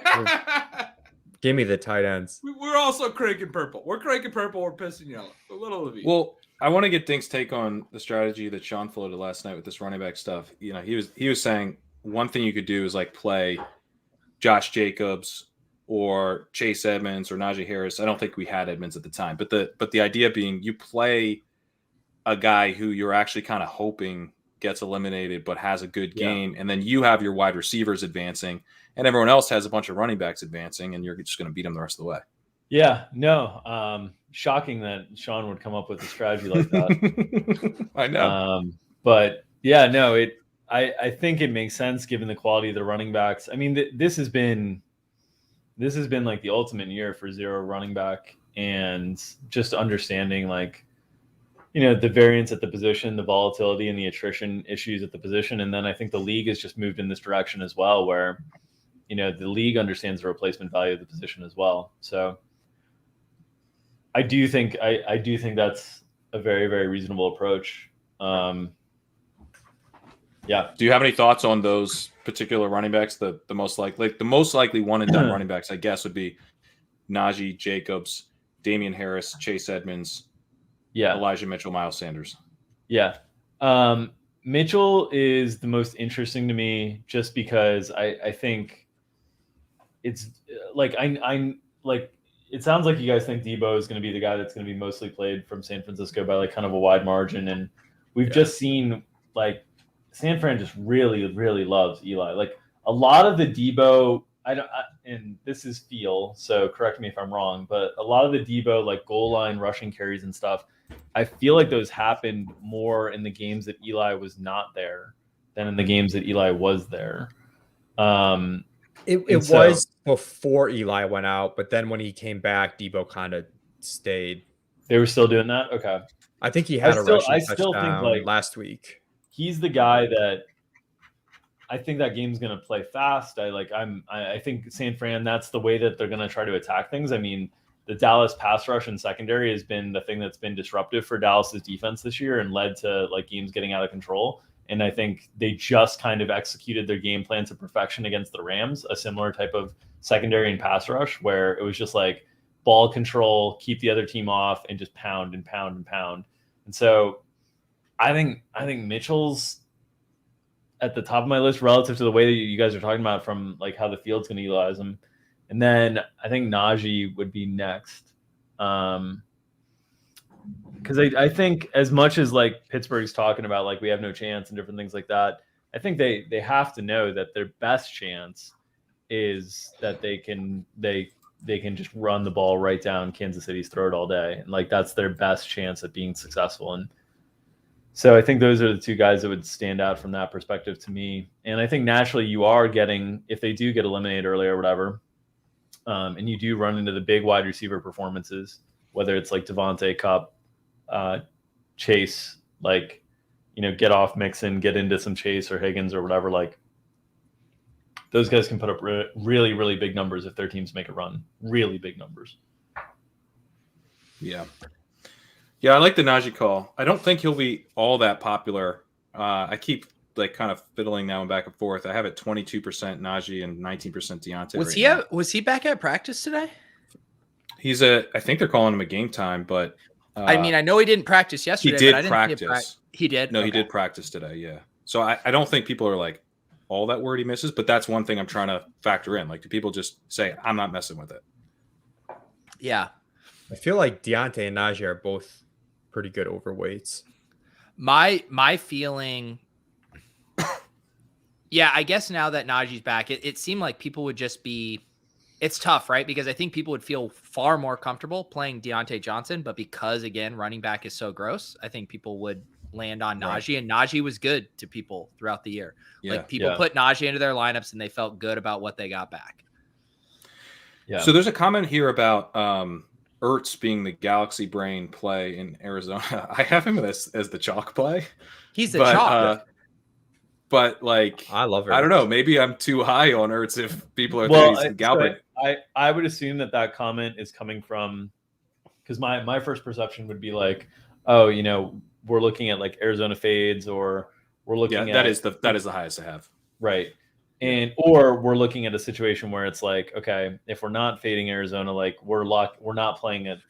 Give me the tight ends. We're also cranking purple. We're cranking purple. We're pissing yellow. A little of each. Well, I want to get Dink's take on the strategy that Shawn floated last night with this running back stuff. You know, he was saying one thing you could do is like play Josh Jacobs or Chase Edmonds or Najee Harris. I don't think we had Edmonds at the time, but the idea being you play a guy who you're actually kind of hoping gets eliminated but has a good game, and then you have your wide receivers advancing, and everyone else has a bunch of running backs advancing, and you're just going to beat them the rest of the way. Yeah, no. Shocking that Shawn would come up with a strategy like that. I know. But yeah, no, I think it makes sense given the quality of the running backs. I mean, this has been like the ultimate year for zero running back, and just understanding like, the variance at the position, the volatility and the attrition issues at the position. And then I think the league has just moved in this direction as well, where, the league understands the replacement value of the position as well. So I do think that's a very, very reasonable approach. Yeah. Do you have any thoughts on those particular running backs? The most likely one and done running backs, I guess, would be Najee, Jacobs, Damian Harris, Chase Edmonds, Elijah Mitchell, Miles Sanders. Yeah. Mitchell is the most interesting to me, just because I think it's like, I'm like, it sounds like you guys think Debo is going to be the guy that's going to be mostly played from San Francisco by like kind of a wide margin. And we've just seen like San Fran just really, really loves Eli. Like a lot of the Debo, and this is feel, so correct me if I'm wrong, but a lot of the Debo like goal line rushing carries and stuff, I feel like those happened more in the games that Eli was not there than in the games that Eli was there. It was before Eli went out, but then when he came back, Debo kind of stayed. They were still doing that? Okay. I think he had a rushing touchdown think like last week. He's the guy that I think that game's going to play fast. I think San Fran, that's the way that they're going to try to attack things. I mean, the Dallas pass rush and secondary has been the thing that's been disruptive for Dallas's defense this year and led to like games getting out of control. And I think they just kind of executed their game plan to perfection against the Rams, a similar type of secondary and pass rush where it was just like ball control, keep the other team off, and just pound and pound and pound. And so I think Mitchell's at the top of my list relative to the way that you guys are talking about from like how the field's going to utilize him. And then I think Najee would be next. Because I think as much as like Pittsburgh's talking about like we have no chance and different things like that, I think they have to know that their best chance is that they can just run the ball right down Kansas City's throat all day. And like that's their best chance at being successful. And so I think those are the two guys that would stand out from that perspective to me. And I think naturally you are getting, if they do get eliminated early or whatever, and you do run into the big wide receiver performances, whether it's like Devontae, Kupp, Chase, like, get off Mixon, get into some Chase or Higgins or whatever, like those guys can put up really, really big numbers if their teams make a run. Really big numbers. Yeah. Yeah, I like the Najee call. I don't think he'll be all that popular. I keep like kind of fiddling now and back and forth. I have it 22% Najee and 19% Deontay. Was he back at practice today? I think they're calling him a game time, but I mean, I know he didn't practice yesterday. He did but I didn't practice. He did? No, okay. He did practice today, yeah. So I don't think people are like all that worried he misses, but that's one thing I'm trying to factor in. Like, do people just say, I'm not messing with it? Yeah. I feel like Deontay and Najee are both pretty good overweights. My feeling, yeah, I guess now that Najee's back, it seemed like people would just be, it's tough, right? Because I think people would feel far more comfortable playing Deontay Johnson, but because, again, running back is so gross, I think people would land on Najee, and Najee was good to people throughout the year. Yeah, like people put Najee into their lineups and they felt good about what they got back. Yeah. So there's a comment here about Ertz being the Galaxy Brain play in Arizona. I have him as the chalk play. He's the chalk. But like, I love Ertz. I don't know. Maybe I'm too high on Ertz if people are thinking he's the Galbraith. I would assume that comment is coming from, because my first perception would be like, oh, we're looking at like Arizona fades, or we're looking at that is the highest I have. Right. Or we're looking at a situation where it's like, okay, if we're not fading Arizona, like we're not playing an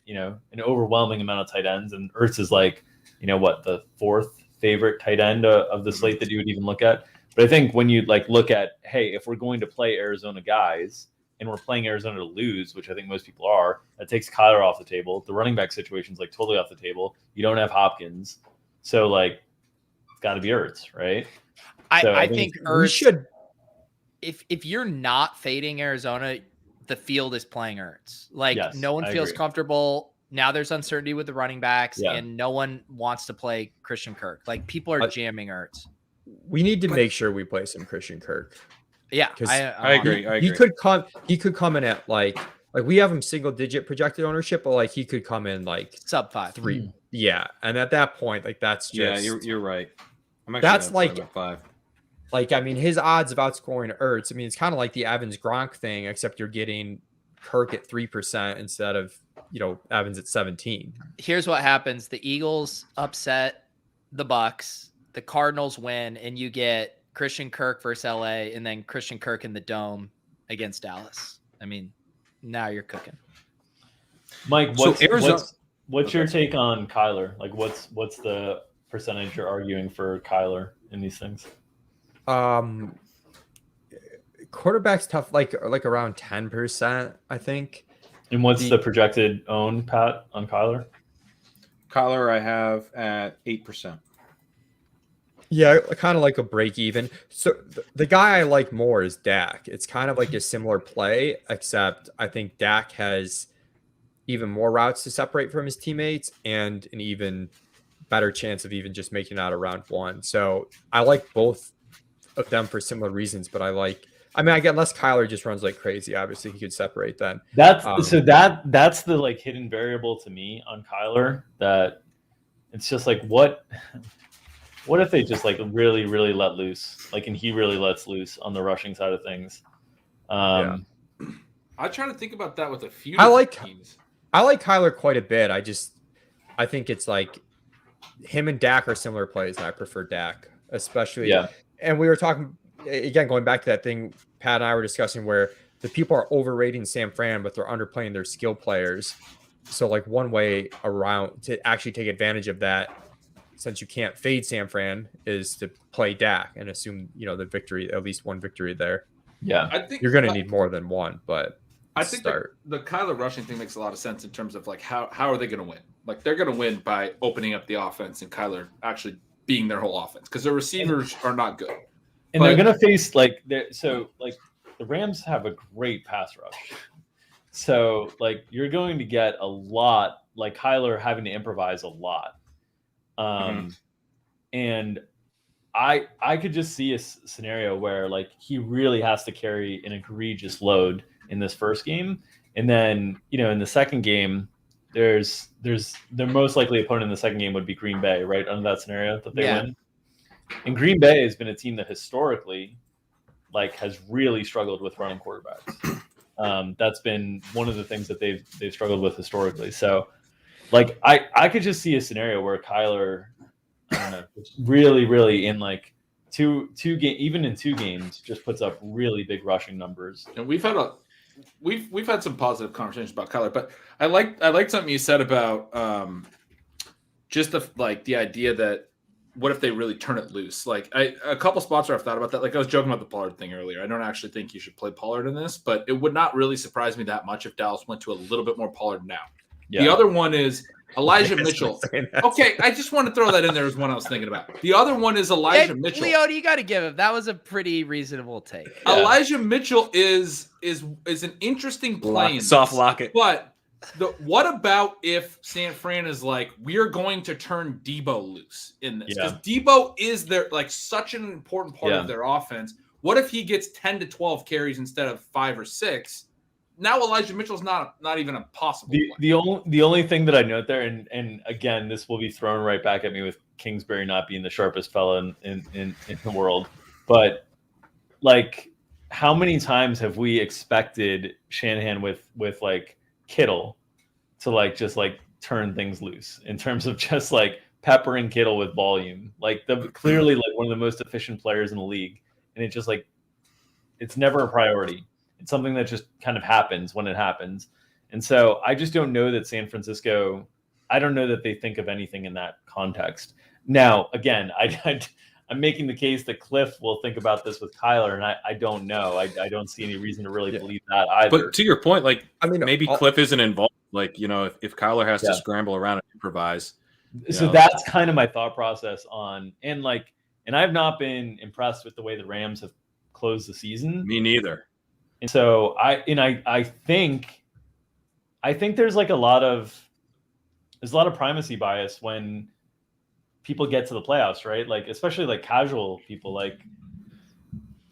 overwhelming amount of tight ends, and Ertz is like, the fourth favorite tight end of the slate that you would even look at. But I think when you like look at, hey, if we're going to play Arizona guys and we're playing Arizona to lose, which I think most people are, that takes Kyler off the table. The running back situation's like totally off the table. You don't have Hopkins. So like it's got to be Ertz, right? I think Ertz should. If you're not fading Arizona, the field is playing Ertz. Like Yes, no one I feels agree. comfortable. Now there's uncertainty with the running backs, Yeah. and no one wants to play Christian Kirk. Like people are jamming Ertz. We need to make sure we play some Christian Kirk. Yeah, 'Cause I agree. He could come in at like we have him single digit projected ownership, but like he could come in like sub 5. 3. Yeah, and at that point, like that's just you're right. I'm actually That's gonna play like- him at 5. like I mean his odds of outscoring Ertz. I mean it's kind of like the Evans Gronk thing, except you're getting Kirk at 3% instead of Evans at 17. Here's what happens: the Eagles upset the Bucks, the Cardinals win, and you get Christian Kirk versus LA, and then Christian Kirk in the Dome against Dallas. I mean, now you're cooking. Mike, So what's your take on Kyler? Like, what's the percentage you're arguing for Kyler in these things? Quarterback's tough, like around 10%, I think. And what's the projected own, Pat, on Kyler? Kyler, I have at 8%. Yeah, kind of like a break even. So the guy I like more is Dak. It's kind of like a similar play, except I think Dak has even more routes to separate from his teammates and an even better chance of even just making it out of round 1. So I like both of them for similar reasons, but I get unless Kyler just runs like crazy, obviously he could separate then. That's the like hidden variable to me on Kyler, that it's just like what if they just like really, really let loose, like, and he really lets loose on the rushing side of things. I try to think about that with a few teams. I like Kyler quite a bit. I think it's like him and Dak are similar plays, and I prefer Dak, especially. Yeah. And we were talking again, going back to that thing Pat and I were discussing, where the people are overrating San Fran, but they're underplaying their skill players. So like one way around to actually take advantage of that, since you can't fade San Fran, is to play Dak and assume the victory, at least one victory there. Yeah, I think you're going to need more than one, but I think the Kyler rushing thing makes a lot of sense in terms of like how are they going to win? Like they're going to win by opening up the offense and Kyler actually being their whole offense, because their receivers are not good. And they're going to face the Rams have a great pass rush. So like you're going to get a lot, like Kyler having to improvise a lot. And I could just see a scenario where like he really has to carry an egregious load in this first game, and then in the second game, there's the most likely opponent in the second game would be Green Bay, right? Under that scenario that they win. And Green Bay has been a team that historically like has really struggled with running quarterbacks. That's been one of the things that they've struggled with historically. So like I could just see a scenario where Kyler, I don't know, really, really in like two games just puts up really big rushing numbers. And we've had some positive conversations about Kyler, but I liked something you said about just the idea that what if they really turn it loose? Like a couple spots where I've thought about that. Like I was joking about the Pollard thing earlier. I don't actually think you should play Pollard in this, but it would not really surprise me that much if Dallas went to a little bit more Pollard now. Yeah. The other one is Elijah Mitchell. Okay, I just want to throw that in there as one I was thinking about. The other one is Elijah Mitchell. Leone, you got to give him. That was a pretty reasonable take. Yeah. Elijah Mitchell is an interesting play. Soft lock it. But what about if San Fran is like, we're going to turn Debo loose in this? Because Debo is such an important part of their offense. What if he gets 10 to 12 carries instead of 5 or 6? Now Elijah Mitchell's not even a possible play. The only thing that I note there, and again, this will be thrown right back at me with Kingsbury not being the sharpest fella in the world, but like how many times have we expected Shanahan with like Kittle to like just like turn things loose in terms of just like peppering Kittle with volume, like clearly like one of the most efficient players in the league, and it just like it's never a priority. It's something that just kind of happens when it happens. And so I just don't know that San Francisco, I don't know that they think of anything in that context. Now, again, I'm making the case that Cliff will think about this with Kyler, and I don't know. I don't see any reason to really believe that either. But to your point, like, I mean, maybe Cliff isn't involved. Like, if Kyler has to scramble around and improvise. So that's kind of my thought process on, and I've not been impressed with the way the Rams have closed the season. Me neither. And so I think there's like a lot of primacy bias when people get to the playoffs, right? Like, especially like casual people, like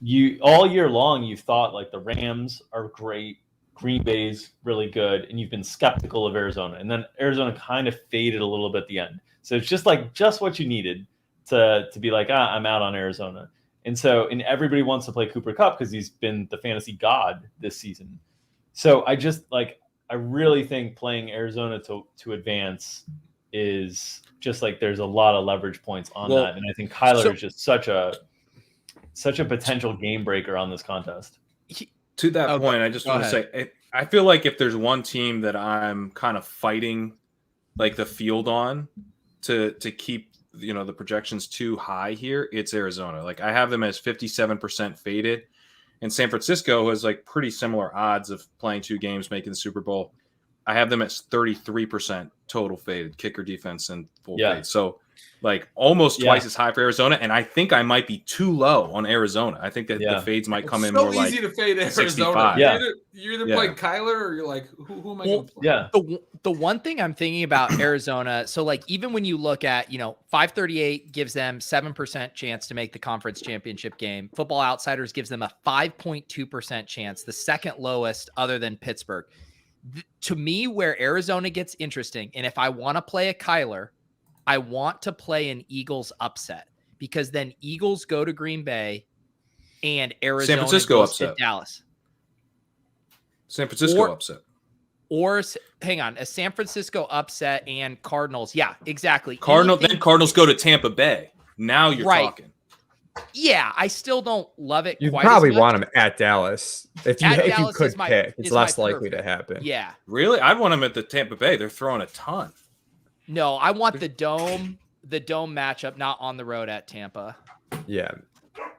you all year long, you've thought like the Rams are great, Green Bay's really good, and you've been skeptical of Arizona. And then Arizona kind of faded a little bit at the end. So it's just what you needed to be like, I'm out on Arizona. And everybody wants to play Cooper Kupp because he's been the fantasy god this season. So I really think playing Arizona to advance is just like there's a lot of leverage points on that. And I think Kyler is just such a potential game breaker on this contest. To that point, I just want to say, I feel like if there's one team that I'm kind of fighting like the field on to keep the projections too high here, it's Arizona. Like I have them as 57% faded, and San Francisco has like pretty similar odds of playing 2 games, making the Super Bowl. I have them at 33% total faded, kicker, defense, and full fade. So like almost twice as high for Arizona, and I think I might be too low on Arizona. I think that the fades might come in more like 65. So easy to fade Arizona. You're either playing Kyler or you're like, who am I going to play? Yeah. The one thing I'm thinking about Arizona, so like even when you look at, 538 gives them 7% chance to make the conference championship game. Football Outsiders gives them a 5.2% chance, the second lowest other than Pittsburgh. To me, where Arizona gets interesting, and if I want to play a Kyler, I want to play an Eagles upset, because then Eagles go to Green Bay and Arizona San Francisco goes upset. to Dallas. San Francisco upset. Or hang on, a San Francisco upset and Cardinals. Yeah, exactly. Then Cardinals go to Tampa Bay. Now you're talking. Yeah, I still don't love it. You quite probably as much. want them at Dallas. If you could pick, it's less likely to happen. Yeah. Really? I'd want them at the Tampa Bay. They're throwing a ton. No, I want the dome matchup, not on the road at Tampa. Yeah.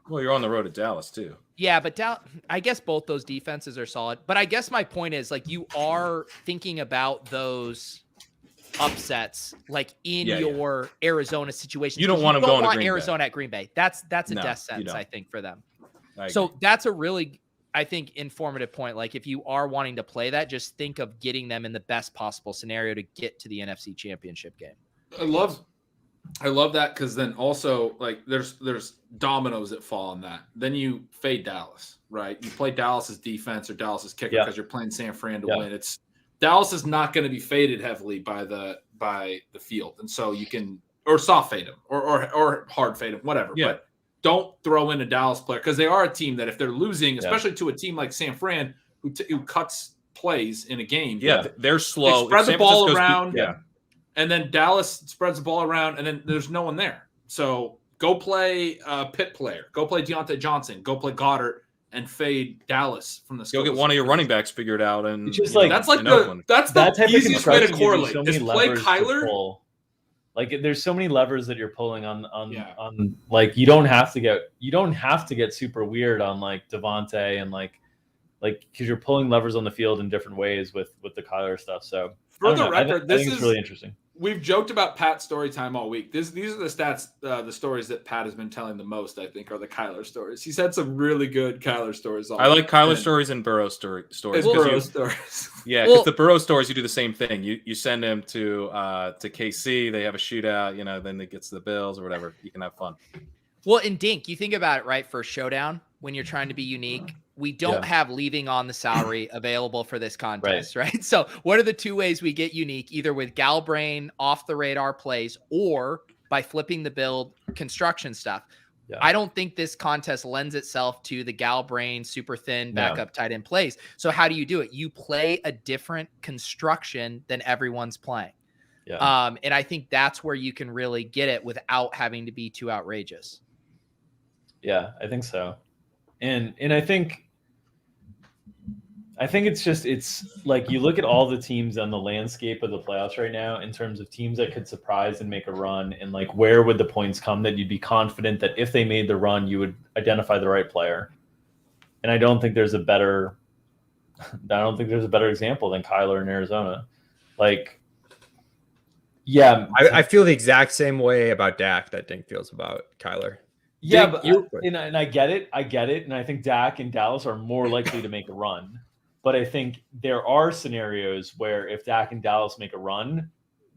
Well, you're on the road at Dallas too. Yeah, but I guess both those defenses are solid. But I guess my point is, like, you are thinking about those upsets, like in your Arizona situation. You don't want them going to Green Arizona Bay. At Green Bay. That's a death sentence, I think, for them. So that's a really, I think, informative point. Like, if you are wanting to play that, just think of getting them in the best possible scenario to get to the NFC Championship game. I love that, because then also like there's dominoes that fall on that. Then you fade Dallas, right? You play Dallas's defense or Dallas's kicker because you're playing San Fran to win. Dallas is not going to be faded heavily by the field, and so you can soft fade them or hard fade them, whatever. Yeah. But don't throw in a Dallas player, because they are a team that if they're losing, especially to a team like San Fran who cuts plays in a game, they're slow. They spread the ball around, and then Dallas spreads the ball around, and then there's no one there. So go play Pitt player, go play Deontay Johnson, go play Goddard, and fade Dallas from the. Go get one of your running backs figured out, and just like that's the easiest way to correlate. So is play Kyler. Like there's so many levers that you're pulling on like you don't have to get super weird on like Devontae and like because you're pulling levers on the field in different ways with the Kyler stuff. So for the record, this is really interesting. We've joked about Pat's story time all week. These are the stats, the stories that Pat has been telling the most, I think, are the Kyler stories. He's had some really good Kyler stories. I like Kyler stories and Burrow stories. Stories. Yeah, because the Burrow stories, you do the same thing. You send him to KC, they have a shootout, then it gets to the Bills or whatever. You can have fun. Well, in Dink, you think about it, right? For showdown, when you're trying to be unique, we don't have leaving on the salary available for this contest, right? So what are the two ways we get unique? Either with Galbrain off the radar plays or by flipping the build construction stuff. Yeah. I don't think this contest lends itself to the Galbrain super thin backup tight end plays. So how do you do it? You play a different construction than everyone's playing. Yeah. And I think that's where you can really get it without having to be too outrageous. Yeah, I think so. And I think it's like you look at all the teams on the landscape of the playoffs right now in terms of teams that could surprise and make a run, and like where would the points come that you'd be confident that if they made the run, you would identify the right player. And I don't think there's a better example than Kyler in Arizona. Like, I feel the exact same way about Dak that Dink feels about Kyler. Yeah, Dink, but and I get it. And I think Dak and Dallas are more likely to make a run. But I think there are scenarios where if Dak and Dallas make a run,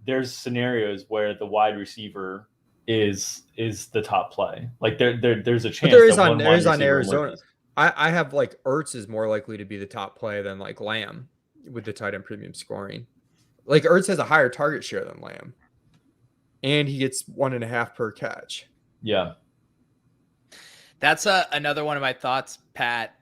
there's scenarios where the wide receiver is the top play. Like there's a chance. But there is that on one wide receiver Arizona. emerges. I have like Ertz is more likely to be the top play than like Lamb with the tight end premium scoring. Like Ertz has a higher target share than Lamb, and he gets 1.5 per catch. Yeah. That's another one of my thoughts, Pat.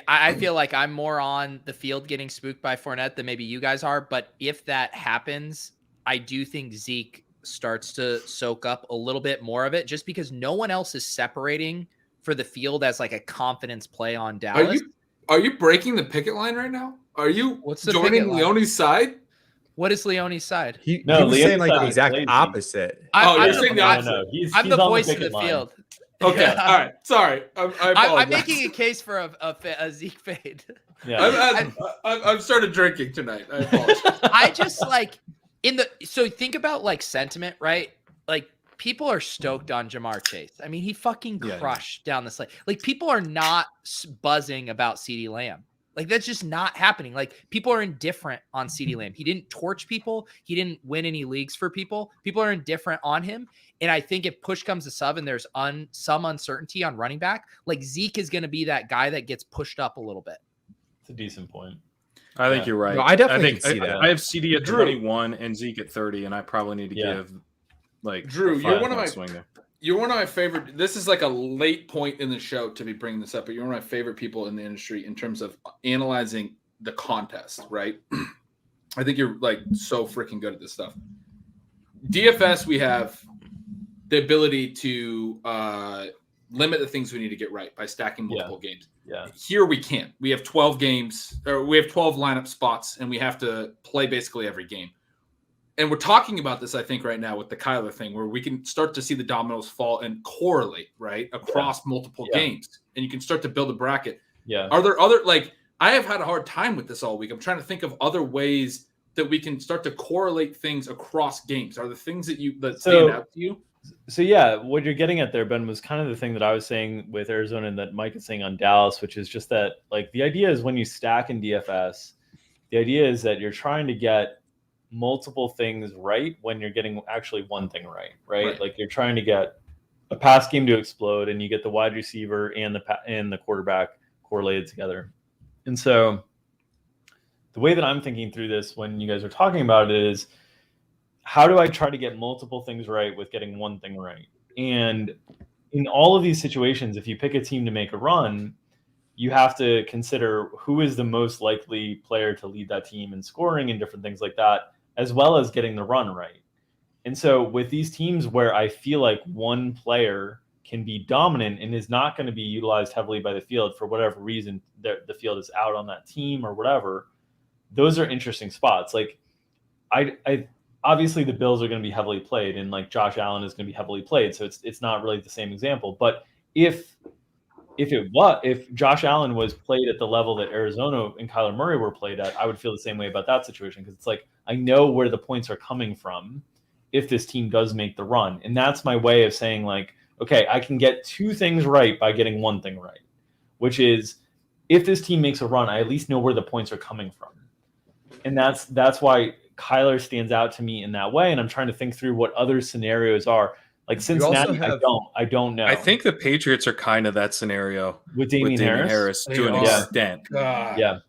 I feel like I'm more on the field getting spooked by Fournette than maybe you guys are, but if that happens, I do think Zeke starts to soak up a little bit more of it just because no one else is separating for the field as like a confidence play on Dallas. Are you breaking the picket line right now? Are you joining Leone's side? What is Leone's side? He was Leone's saying like side the is exact lazy. opposite. You're saying the opposite. No, I'm he's the on voice of picket the line. field. Okay, Yeah. all right. Sorry, I apologize. I'm making a case for a Zeke fade. Yeah. I've started drinking tonight. I apologize. I just like so think about like sentiment, right? Like people are stoked on Jamar Chase. I mean, he fucking crushed down the slate. Like people are not buzzing about CeeDee Lamb. Like that's just not happening. Like people are indifferent on CeeDee Lamb. He didn't torch people. He didn't win any leagues for people. People are indifferent on him. And I think if push comes to shove and there's some uncertainty on running back, like Zeke is going to be that guy that gets pushed up a little bit. It's a decent point. I think you're right. No, I definitely can see that. I have CD at 21 and Zeke at 30, and I probably need to give like Drew, you're one of my swing there. You're one of my favorite. This is like a late point in the show to be bringing this up, but you're one of my favorite people in the industry in terms of analyzing the contest, right? I think you're like so freaking good at this stuff. DFS, we have the ability to limit the things we need to get right by stacking multiple games. Yeah. Here we can't. We have 12 games, or we have 12 lineup spots, and we have to play basically every game. And we're talking about this, I think, right now with the Kyler thing, where we can start to see the dominoes fall and correlate, right, across multiple games. And you can start to build a bracket. Yeah. Are there other, like, I have had a hard time with this all week. I'm trying to think of other ways that we can start to correlate things across games. Are there things that stand out to you? So, yeah, what you're getting at there, Ben, was kind of the thing that I was saying with Arizona and that Mike is saying on Dallas, which is just that, like, the idea is when you stack in DFS, the idea is that you're trying to get multiple things right when you're getting actually one thing right? Like you're trying to get a pass game to explode and you get the wide receiver and the quarterback correlated together. And so the way that I'm thinking through this when you guys are talking about it is, how do I try to get multiple things right with getting one thing right? And in all of these situations, if you pick a team to make a run, you have to consider who is the most likely player to lead that team in scoring and different things like that, as well as getting the run right. And so with these teams where I feel like one player can be dominant and is not going to be utilized heavily by the field for whatever reason, the field is out on that team or whatever, those are interesting spots. Like I obviously the Bills are going to be heavily played and like Josh Allen is going to be heavily played. So it's not really the same example. But if Josh Allen was played at the level that Arizona and Kyler Murray were played at, I would feel the same way about that situation. Because it's like, I know where the points are coming from if this team does make the run. And that's my way of saying like, okay, I can get two things right by getting one thing right, which is if this team makes a run, I at least know where the points are coming from. And that's why Kyler stands out to me in that way. And I'm trying to think through what other scenarios are. Like Cincinnati, I don't know. I think the Patriots are kind of that scenario with Damian Harris to an extent. Yeah.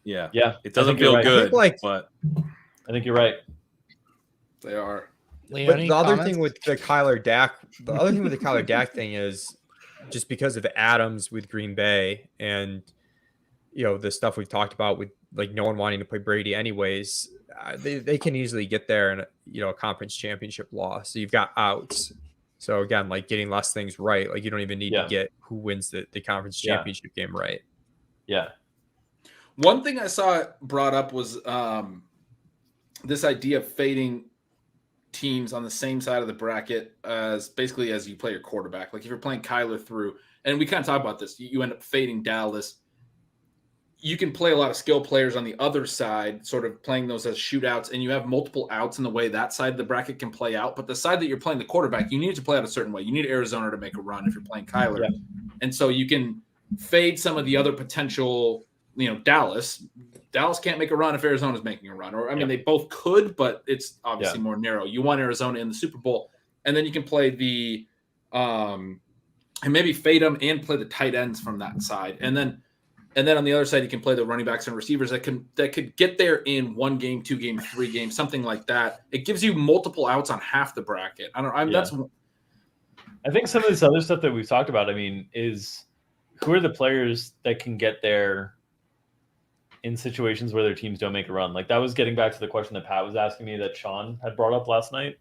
It doesn't feel good, but I think you're right. They are. But the other thing with the Kyler Dak thing is just because of Adams with Green Bay and the stuff we've talked about with like no one wanting to play Brady anyways. They can easily get there in a conference championship loss. So you've got outs. So again, like getting less things right, like you don't even need to get who wins the conference championship game right. Yeah. One thing I saw brought up was this idea of fading teams on the same side of the bracket as you play your quarterback. Like if you're playing Kyler through, and we kind of talk about this, you end up fading Dallas. you can play a lot of skill players on the other side, sort of playing those as shootouts, and you have multiple outs in the way that side of the bracket can play out. But the side that you're playing the quarterback, you need to play out a certain way. You need Arizona to make a run if you're playing Kyler. Yeah. And so you can fade some of the other potential, Dallas. Dallas can't make a run if Arizona's making a run. Or, I mean, they both could, but it's obviously more narrow. You want Arizona in the Super Bowl. And then you can play the and maybe fade them and play the tight ends from that side. And then on the other side, you can play the running backs and receivers that could get there in 1 game, 2 games, 3 games, something like that. It gives you multiple outs on half the bracket. I think some of this other stuff that we've talked about, I mean, is who are the players that can get there in situations where their teams don't make a run? Like that was getting back to the question that Pat was asking me that Shawn had brought up last night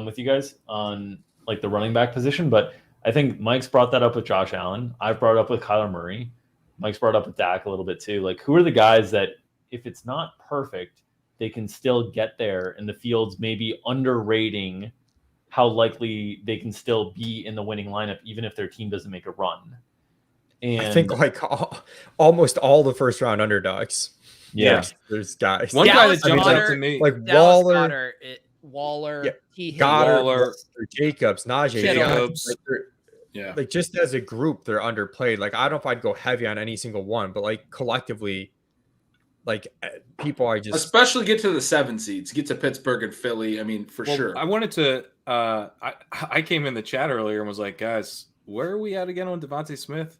with you guys on like the running back position. But I think Mike's brought that up with Josh Allen. I've brought it up with Kyler Murray. Mike's brought up with Dak a little bit too. Like, who are the guys that, if it's not perfect, they can still get there, and the field's maybe underrating how likely they can still be in the winning lineup, even if their team doesn't make a run. And I think like almost all the first round underdogs. Yeah, there's guys. One guy Dallas that jumps out Goedert, to me, like Dallas Waller, Waller, Goddard, Waller, Jacobs, Najee, Jacobs. Like just as a group, they're underplayed. Like I don't know if I'd go heavy on any single one, but like collectively, like people are just especially get to the 7 seeds, get to Pittsburgh and Philly. I mean, for sure. I wanted to. I came in the chat earlier and was like, guys, where are we at again on Devontae Smith?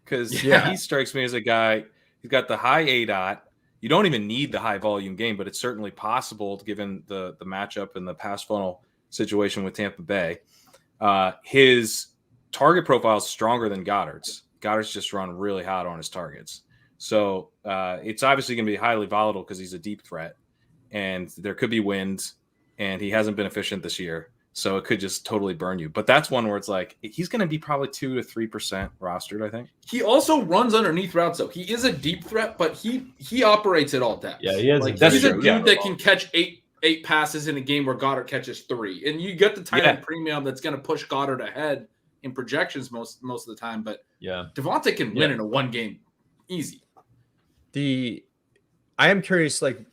Because he strikes me as a guy. He's got the high ADOT. You don't even need the high volume game, but it's certainly possible given the matchup and the pass funnel situation with Tampa Bay. His target profile is stronger than Goddard's. Goddard's just run really hot on his targets. So it's obviously going to be highly volatile because he's a deep threat, and there could be wind, and he hasn't been efficient this year. So it could just totally burn you. But that's one where it's like he's going to be probably 2 to 3% rostered, I think. He also runs underneath routes, though. He is a deep threat, but he operates at all depths. Yeah, he is. Like, he's a dude that can catch eight passes in a game where Goddard catches 3. And you get the tight end premium that's going to push Goddard ahead in projections most of the time. But Devontae can win in a 1 game easy. I am curious, like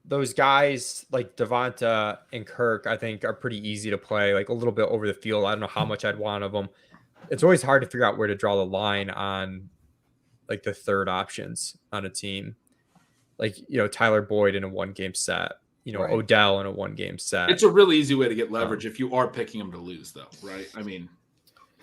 those guys like Devonta and Kirk, I think are pretty easy to play, like a little bit over the field. I don't know how much I'd want of them. It's always hard to figure out where to draw the line on like the third options on a team. Like, Tyler Boyd in a 1 game set, Odell in a 1 game set. It's a really easy way to get leverage if you are picking him to lose, though, right? I mean,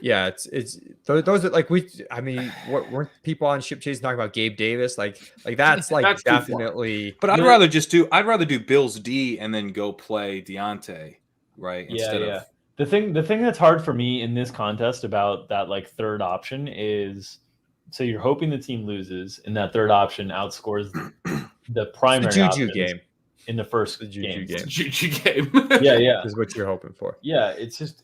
yeah, it's those are like weren't people on Ship Chase talking about Gabe Davis? Like that's like that's definitely. But I'd rather do Bills D and then go play Deontay, right? Instead of the thing that's hard for me in this contest about that like third option is, so you're hoping the team loses and that third option outscores the primary Juju game in the first Juju game. Juju game. yeah, is what you're hoping for. Yeah, it's just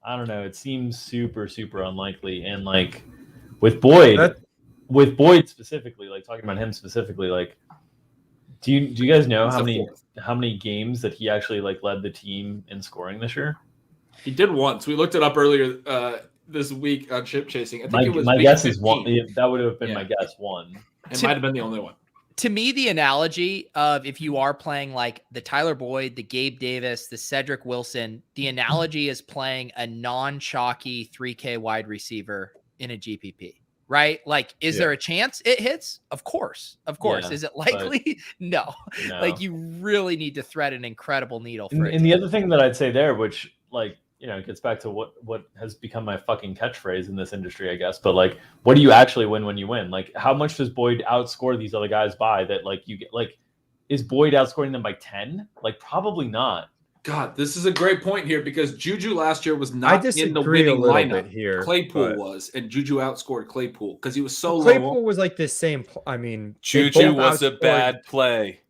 I don't know. It seems super, super unlikely. And like with Boyd specifically, like talking about him specifically, like do you guys know how many games that he actually like led the team in scoring this year? He did once. We looked it up earlier this week on Ship Chasing. I think it was my guess 15. Is one. That would have been my guess. One. It might have been the only one. To me, the analogy of if you are playing like the Tyler Boyd, the Gabe Davis, the Cedric Wilson, the analogy is playing a non-chalky 3K wide receiver in a GPP, right? Like, is there a chance it hits? Of course. Yeah, is it likely? No. Like, you really need to thread an incredible needle for it. And the other thing that I'd say there, which like, it gets back to what has become my fucking catchphrase in this industry, I guess. But like, what do you actually win when you win? Like, how much does Boyd outscore these other guys by that? Like, you get like, is Boyd outscoring them by 10? Like, probably not. God, this is a great point here because Juju last year was not in the winning lineup. Here, Claypool was, and Juju outscored Claypool because he was so low. Claypool was like the same. I mean, Juju was a bad play.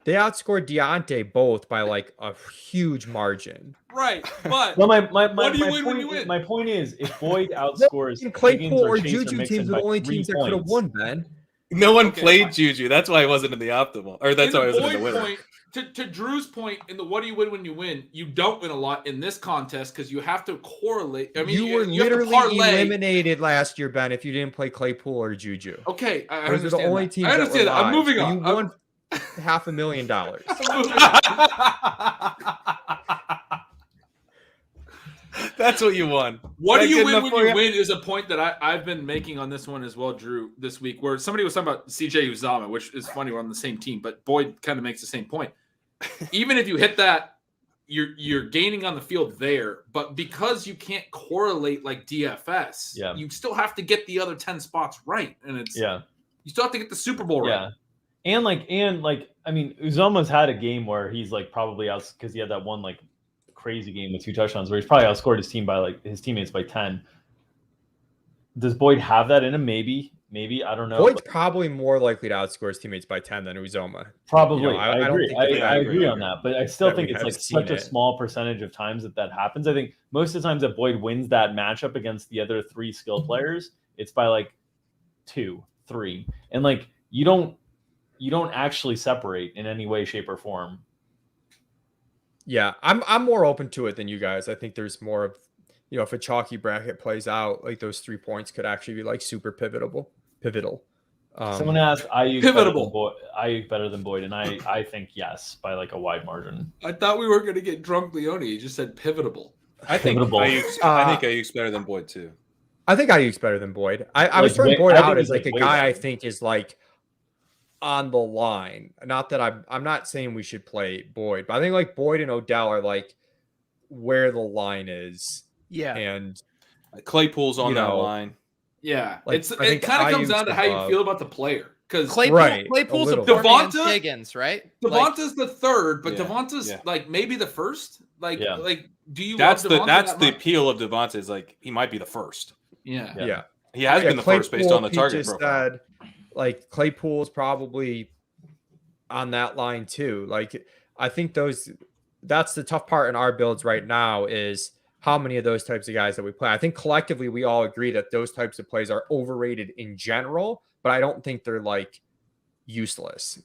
They outscored Deontay both by like a huge margin. Right. But well, my point is if Boyd outscores Claypool or Juju teams are the only teams that could have won, Ben. No one played Juju. That's why I wasn't in the optimal. Or that's why I wasn't in the winner. to Drew's point, in the what do you win when you win? You don't win a lot in this contest because you have to correlate. I mean, you were you have to literally parlay. eliminated last year, Ben, if you didn't play Claypool or Juju. Okay, I Those are the understand only that. teams I understand that that. were I'm live. moving So on. you won $500,000. I'm moving on. That's what you won. What do That you good win enough when for you win is a point that I've been making on this one as well, Drew, this week, where somebody was talking about CJ Uzama, which is funny. We're on the same team, but Boyd kind of makes the same point. Even if you hit that, you're gaining on the field there, but because you can't correlate like DFS, you still have to get the other 10 spots right, and it's you still have to get the Super Bowl right. And I mean, Uzama's had a game where he's like probably out because he had that one like crazy game with 2 touchdowns where he's probably outscored his teammates by 10. Does Boyd have that in him? Maybe I don't know. Boyd's probably more likely to outscore his teammates by 10 than Uzoma. Probably, you know, I agree. I agree on that, but I still think it's like such a small percentage of times that happens. I think most of the times that Boyd wins that matchup against the other 3 skill players, it's by like 2, 3, and like you don't actually separate in any way, shape, or form. Yeah, I'm more open to it than you guys. I think there's more of, you know, if a chalky bracket plays out, like those 3 points could actually be like super pivotal. Someone asked Ayuk better than Boyd, and I think yes by like a wide margin. I thought we were going to get drunk, Leone. You just said pivotable. I think Ayuk's better than Boyd too. I think Ayuk's better than Boyd. I was throwing Boyd out as like a guy I think is like on the line. Not that I'm not saying we should play Boyd, but I think like Boyd and Odell are like where the line is. Yeah. And Claypool's on that line. Yeah. Like, it kind of comes down to how you feel about the player. Because Claypool's a Devonta Higgins, right? Devonta's the third, but Devonta's like maybe the first. Like do you that's love that's the appeal of Devonta is like he might be the first. Yeah. He has been the Claypool, first based on the target just profile. said, like Claypool's probably on that line too. Like I think that's the tough part in our builds right now is how many of those types of guys that we play. I think collectively we all agree that those types of plays are overrated in general, but I don't think they're like useless.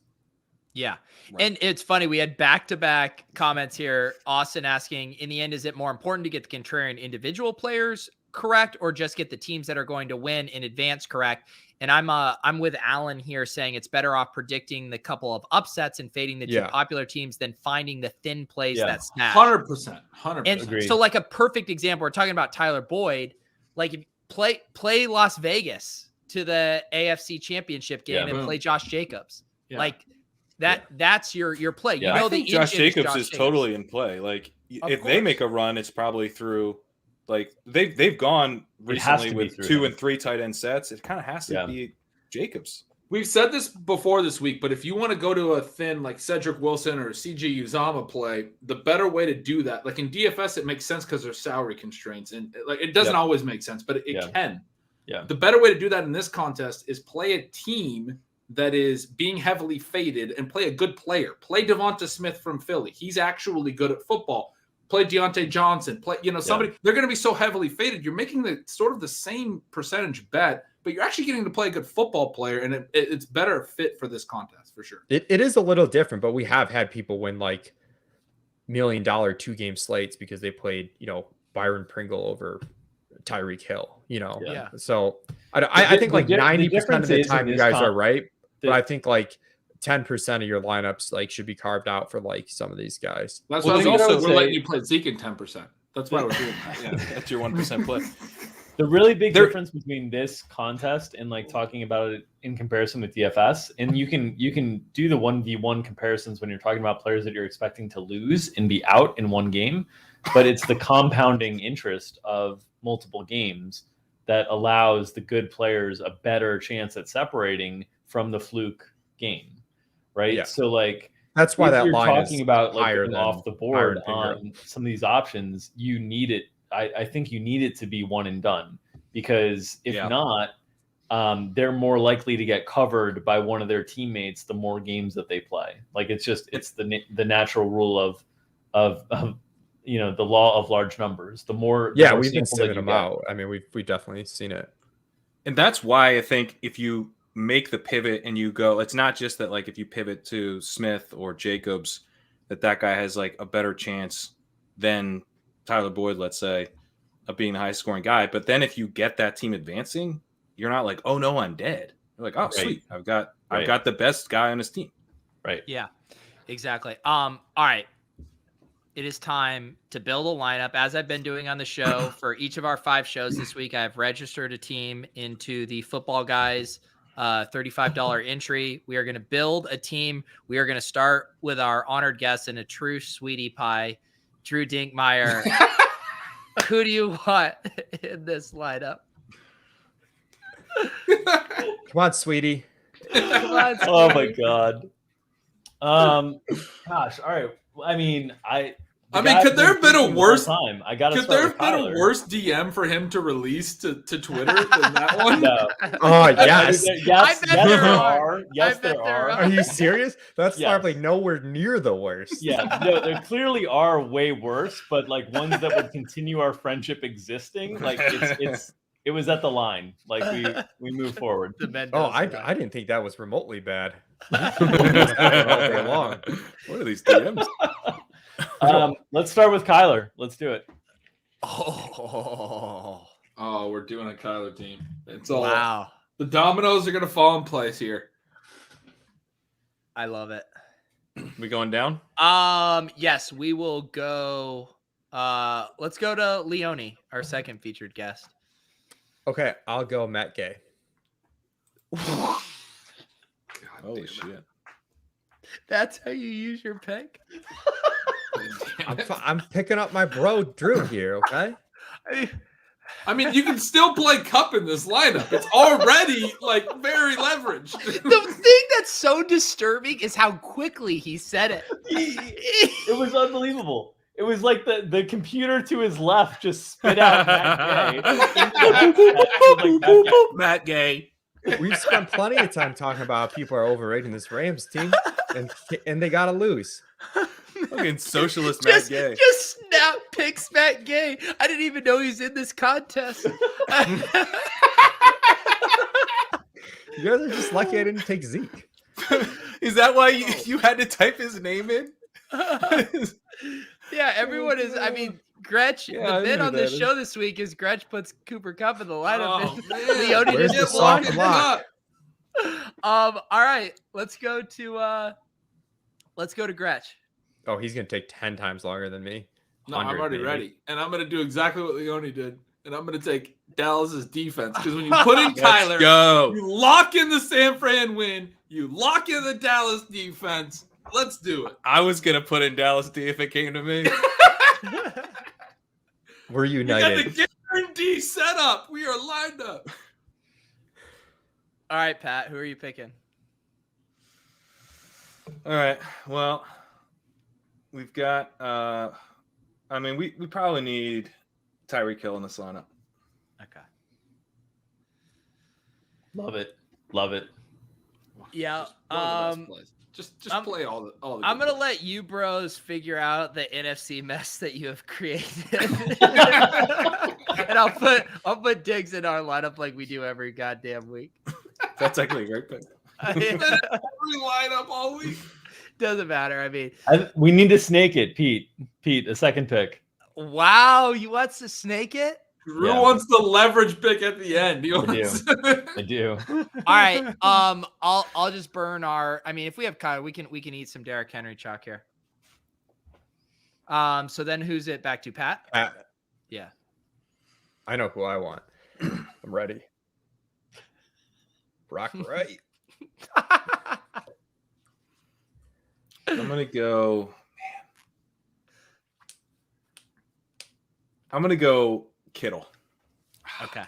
Yeah. Right. And it's funny. We had back-to-back comments here. Austin asking, in the end, is it more important to get the contrarian individual players correct or just get the teams that are going to win in advance correct? And I'm with Alan here saying it's better off predicting the couple of upsets and fading the 2 popular teams than finding the thin plays that smash. 100%. And Agreed. so like a perfect example, we're talking about Tyler Boyd, like if play Las Vegas to the AFC Championship game and play Josh Jacobs. Like that's your play. You know, I think Josh Jacobs is totally in play. Like if they make a run, it's probably through like they've gone recently with 2 and 3 tight end sets. It kind of has to be Jacobs. We've said this before this week, but if you want to go to a thin like Cedric Wilson or CJ Uzama play, the better way to do that, like in DFS, it makes sense because there's salary constraints, and like it doesn't always make sense, but it can. Yeah. The better way to do that in this contest is play a team that is being heavily faded and play a good player. Play Devonta Smith from Philly. He's actually good at football. Play Deontay Johnson. Play, somebody. They're going to be so heavily faded. You're making the sort of the same percentage bet, but you're actually getting to play a good football player, and it's better fit for this contest for sure. It is a little different, but we have had people win like $1 million 2-game slates because they played, Byron Pringle over Tyreek Hill. So I think like 90% of the time you guys are right, but I think like 10% of your lineups like should be carved out for like some of these guys. That's why we're letting you play Zeke in 10%. That's why we're doing that. Yeah, that's your 1% play. The really big difference between this contest and like talking about it in comparison with DFS, and you can do the 1v1 comparisons when you're talking about players that you're expecting to lose and be out in one game, but it's the compounding interest of multiple games that allows the good players a better chance at separating from the fluke game. Right. Yeah. So like that's why that you're line talking is about like higher going off the board on some of these options. You need it. I think you need it to be one and done, because if not, they're more likely to get covered by one of their teammates the more games that they play. Like it's the natural rule of the law of large numbers. The more we've been sending them out. I mean, we've definitely seen it, and that's why I think if you make the pivot and you go, it's not just that like if you pivot to Smith or Jacobs, that guy has like a better chance than Tyler Boyd, let's say, of being the highest scoring guy. But then if you get that team advancing, you're not like, oh no, I'm dead. You're like, oh sweet, I've got the best guy on his team. Right. Yeah, exactly. All right. It is time to build a lineup. As I've been doing on the show for each of our 5 shows this week, I have registered a team into the Football Guys $35 entry. We are going to build a team. We are going to start with our honored guest and a true sweetie pie, Drew Dinkmeyer. Who do you want in this lineup? Come on, sweetie. Come on, sweetie. Oh my God. Gosh. All right. I mean, could there have been a worse time? I got to Could there start have with been Kyler. a worse DM for him to release to Twitter than that one? No. Oh, yes. Yes, I bet there are. Yes, I bet there there are. Are you serious? That's Yes. probably nowhere near the worst. Yeah, no, there clearly are way worse, but like ones that would continue our friendship existing. Like it was at the line. Like we move forward. The Mendoza Oh, I guy. didn't think that was remotely bad. All day long. What are these DMs? Let's start with Kyler. Let's do it. Oh, We're doing a Kyler team. It's all wow. the dominoes are gonna fall in place here. I love it. We going down? Yes, we will go. Let's go to Leone, our second featured guest. Okay, I'll go Matt Gay. God Holy damn it. shit. That's how you use your pick? I'm picking up my bro Drew here, okay? I mean, you can still play Cup in this lineup. It's already like very leveraged. The thing that's so disturbing is how quickly he said it. It was unbelievable. It was like the computer to his left just spit out Matt Gay. Matt Gay. We've spent plenty of time talking about how people are overrating this Rams team, and they gotta lose. Fucking socialist Matt just, Gay. just snap picks Matt Gay. I didn't even know he's in this contest. You guys are just lucky I didn't take Zeke. Is that why you had to type his name in? Yeah, everyone is. I mean, Gretch, Yeah, I the bit knew on the that. show this week is Gretch puts Cooper Kupp in the lineup. Oh, and man. Leone Where's didn't the want soft it. lock? All right, let's go to Gretch. Oh, he's gonna take 10 times longer than me. No, I'm 100 already maybe. ready. And I'm going to do exactly what Leone did. And I'm going to take Dallas's defense. Because when you put in Kyler, Go. you lock in the San Fran win. You lock in the Dallas defense. Let's do it. I was gonna put in Dallas D if it came to me. We're We got the united. guarantee set up. We are lined up. All right, Pat, who are you picking? All right. Well, we've got I mean we probably need Tyreek Hill in this lineup. Okay. Love it. Love it. Yeah. Just one of the best plays. Just play all the I'm good gonna let you bros figure out the NFC mess that you have created, and I'll put Diggs in our lineup like we do every goddamn week. That's actually a great pick. every lineup all week. Doesn't matter. I mean, We need to snake it, Pete. Pete, a second pick. wow, you want to snake it? Drew Yeah. wants the leverage pick at the end. He do. wants- I do. All right. I'll just burn our. I mean, if we have Kyle, we can eat some Derrick Henry chalk here. So then who's it back to? Pat? Yeah. I know who I want. I'm ready. Brock Wright. I'm gonna go. I'm gonna go Kittle. Okay.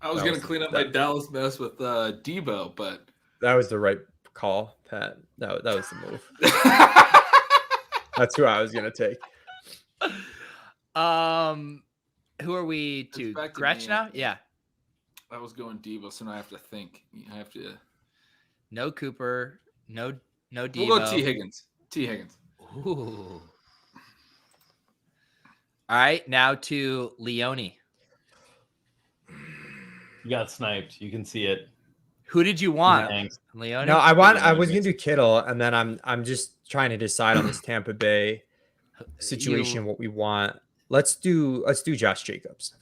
I was That going was- to clean up my Dallas mess with Debo, but That was the right call, Pat. That was the move. That's who I was gonna take. Who are we to? It's back to Gretch me, now? I think. Yeah. I was going Debo, so now I have to think. I have to. No Cooper. No Devo. We'll go T. Higgins. T. Higgins. Ooh. All right, now to Leone. You got sniped. You can see it. Who did you want, Thanks. Leone? No, I was gonna do Kittle, and then I'm just trying to decide on this Tampa Bay situation what we want. Let's do Josh Jacobs.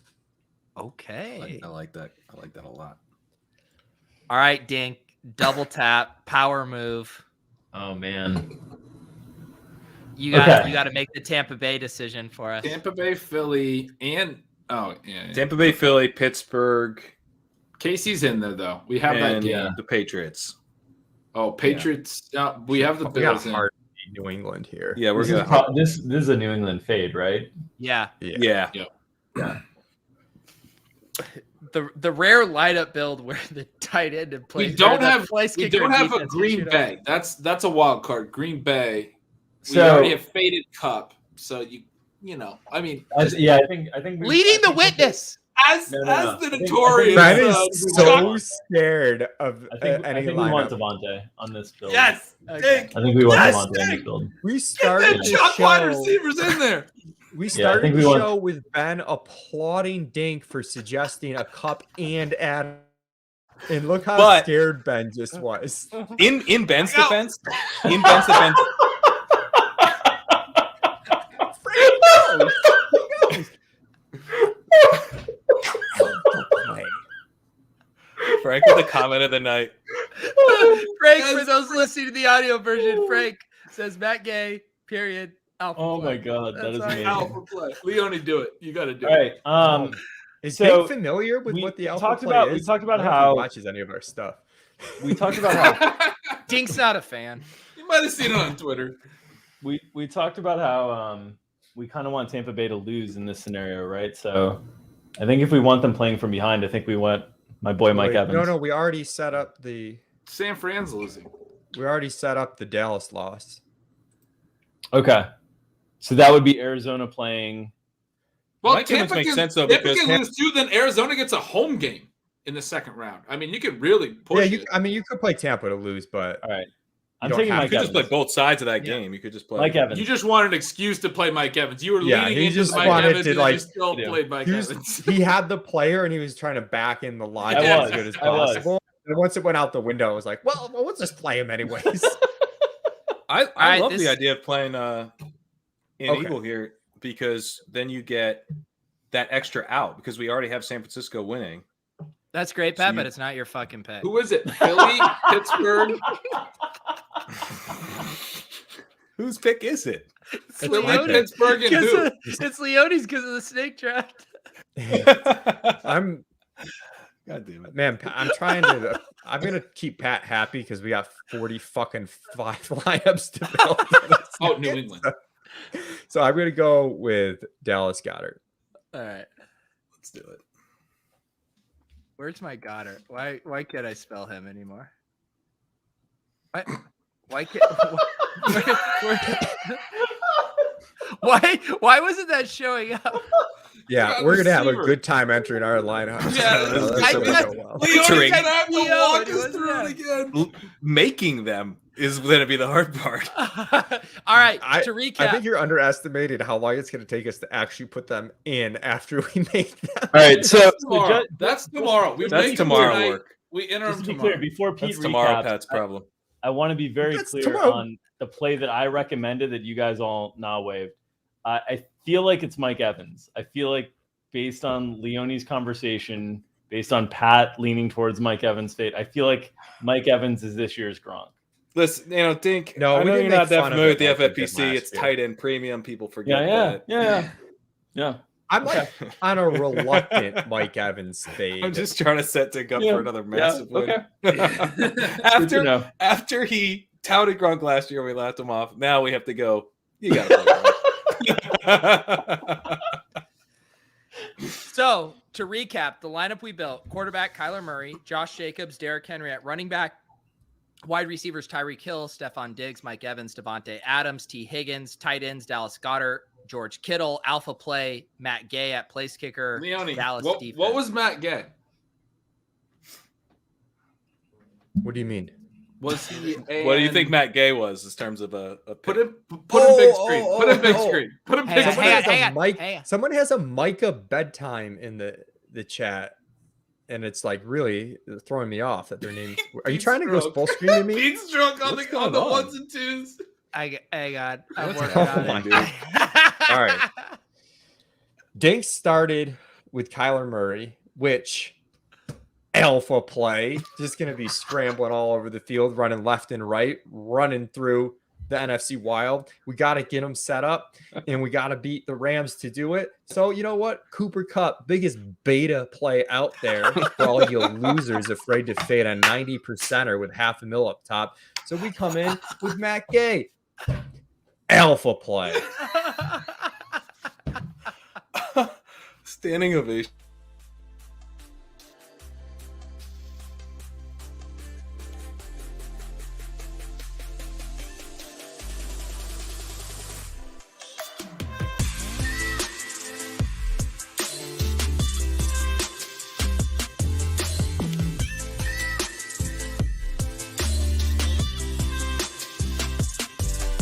Okay. I like that. I like that a lot. All right, Dink. Double tap, power move. Oh man. You got to make the Tampa Bay decision for us. Tampa Bay, Philly, and Tampa Bay, Philly, Pittsburgh. Casey's in there though. We have that game. The Patriots. Oh, Patriots. We have the We got Bills in. hard New England here. Yeah, we're This gonna. is this is a New England fade, right? Yeah. Yeah. The rare light up build where the tight end and We don't have a Green Bay. That's a wild card. Green Bay. We already have faded Cup, so you know. I mean, I think leading the witness. as No. the notorious. Ben is so scared of I any think we want lineup. Devontae on this build. Yes. Okay. I think we want Yes, Devontae on this Dink. build. We Get started them the chuck wide show. receivers in there. We I started think the we want- show with Ben applauding Dink for suggesting a Cup and Adam. And look how But- scared Ben just was. In Ben's Go. defense, Frank with the comment of the night. Frank, for those listening to the audio version, Frank says Matt Gay, period. Alpha Oh play. my god, that That's is all right. amazing. Alpha play. Leone, do it. You got to do All it. right. Is So, Dink familiar with we what the alpha talked play about- is? we talked about I don't know if he how- watches any of our stuff. We talked about how Dink's not a fan. You might have seen it on Twitter. we talked about how we kind of want Tampa Bay to lose in this scenario, right? So I think if we want them playing from behind, I think we want my boy Mike Wait, Evans. No, we already set up the San Fran's losing. the Dallas loss. Okay. So that would be Arizona playing. Well, Mike Evans makes sense, though, Tampa because can lose too. Then Arizona gets a home game in the second round. I mean, you could really push it. You could play Tampa to lose, but All right. I'm don't taking have Mike You could Evans. just play both sides of that game. You could just play Mike Evans. You just wanted an excuse to play Mike Evans. You were Yeah, leading he into just Mike wanted Evans, to, and like, you still played Mike Evans. he had the player and he was trying to back in the line I as was, good as I was. possible. And once it went out the window, I was like, well, let's just play him anyways. I right, love this- the idea of playing in Okay. Eagle here because then you get that extra out because we already have San Francisco winning. That's great, So Pat, you- but it's not your fucking pick. Who is it? Philly, Pittsburgh. Whose pick is it? It's It's my Philly, Leone. pick. Pittsburgh, and who? It's Leone's because of the snake draft. I'm God damn it. man, I'm gonna keep Pat happy because we got 40 fucking 5 lineups to build. Oh, New England. So I'm gonna go with Dallas Goddard. All right. Let's do it. Where's my Goddard? Why can't I spell him anymore? Why can't why wasn't that showing up? Yeah, Got we're gonna have a receiver. good time entering our lineup. Yeah, That's I gonna got- go well. Leone's Entering. gonna have to Yeah, walk but it us wasn't through that. it again. Making them is going to be the hard part. All right, I to recap. I think you're underestimating how long it's going to take us to actually put them in after we make them. All right. So Tomorrow. That's tomorrow. We That's make them tomorrow tonight. work. We enter just them to be tomorrow. clear, before Pete That's tomorrow, recaps, Pat's problem. I want to be very That's clear tomorrow. on the play that I recommended that you guys all now waived. I feel like it's Mike Evans. I feel like based on Leone's conversation, based on Pat leaning towards Mike Evans' fate, I feel like Mike Evans is this year's Gronk. Listen, Dink. No, I we know didn't you're not make that fun of familiar it with the like we did FFPC. last It's year. tight end premium. People forget Yeah. I'm like on a reluctant Mike Evans fade. I'm just trying to set Dink up Yeah. for another massive win. Okay. Good to know. after he touted Gronk last year, we laughed him off. Now we have to go. You got to play Gronk. So to recap, the lineup we built: quarterback Kyler Murray, Josh Jacobs, Derrick Henry at running back, wide receivers Tyreek Hill, Stephon Diggs, Mike Evans, Devontae Adams, T. Higgins, tight ends Dallas Goedert, George Kittle, alpha play Matt Gay at place kicker, Leone, Dallas what defense. was Matt Gay? What do you mean? Was he? What do you think Matt Gay was in terms of a pick? Put him big screen. Put him big screen. Put him Hey, big hey, screen. hey, hang on. Someone has a Micah bedtime in the chat. and it's like really throwing me off that their names. Are you Pete's trying to go drunk. full screen to me? Pete's drunk on What's the on going the on? ones and twos. I'm What's working on happening, it. dude? All right. Dink started with Kyler Murray, which alpha play, just going to be scrambling all over the field, running left and right, running through the NFC Wild. We got to get them set up, and we got to beat the Rams to do it. So you know what? Cooper Kupp, biggest beta play out there for all you losers afraid to fade a 90%er with $500,000 up top. So we come in with Matt Gay. Alpha play. Standing ovation.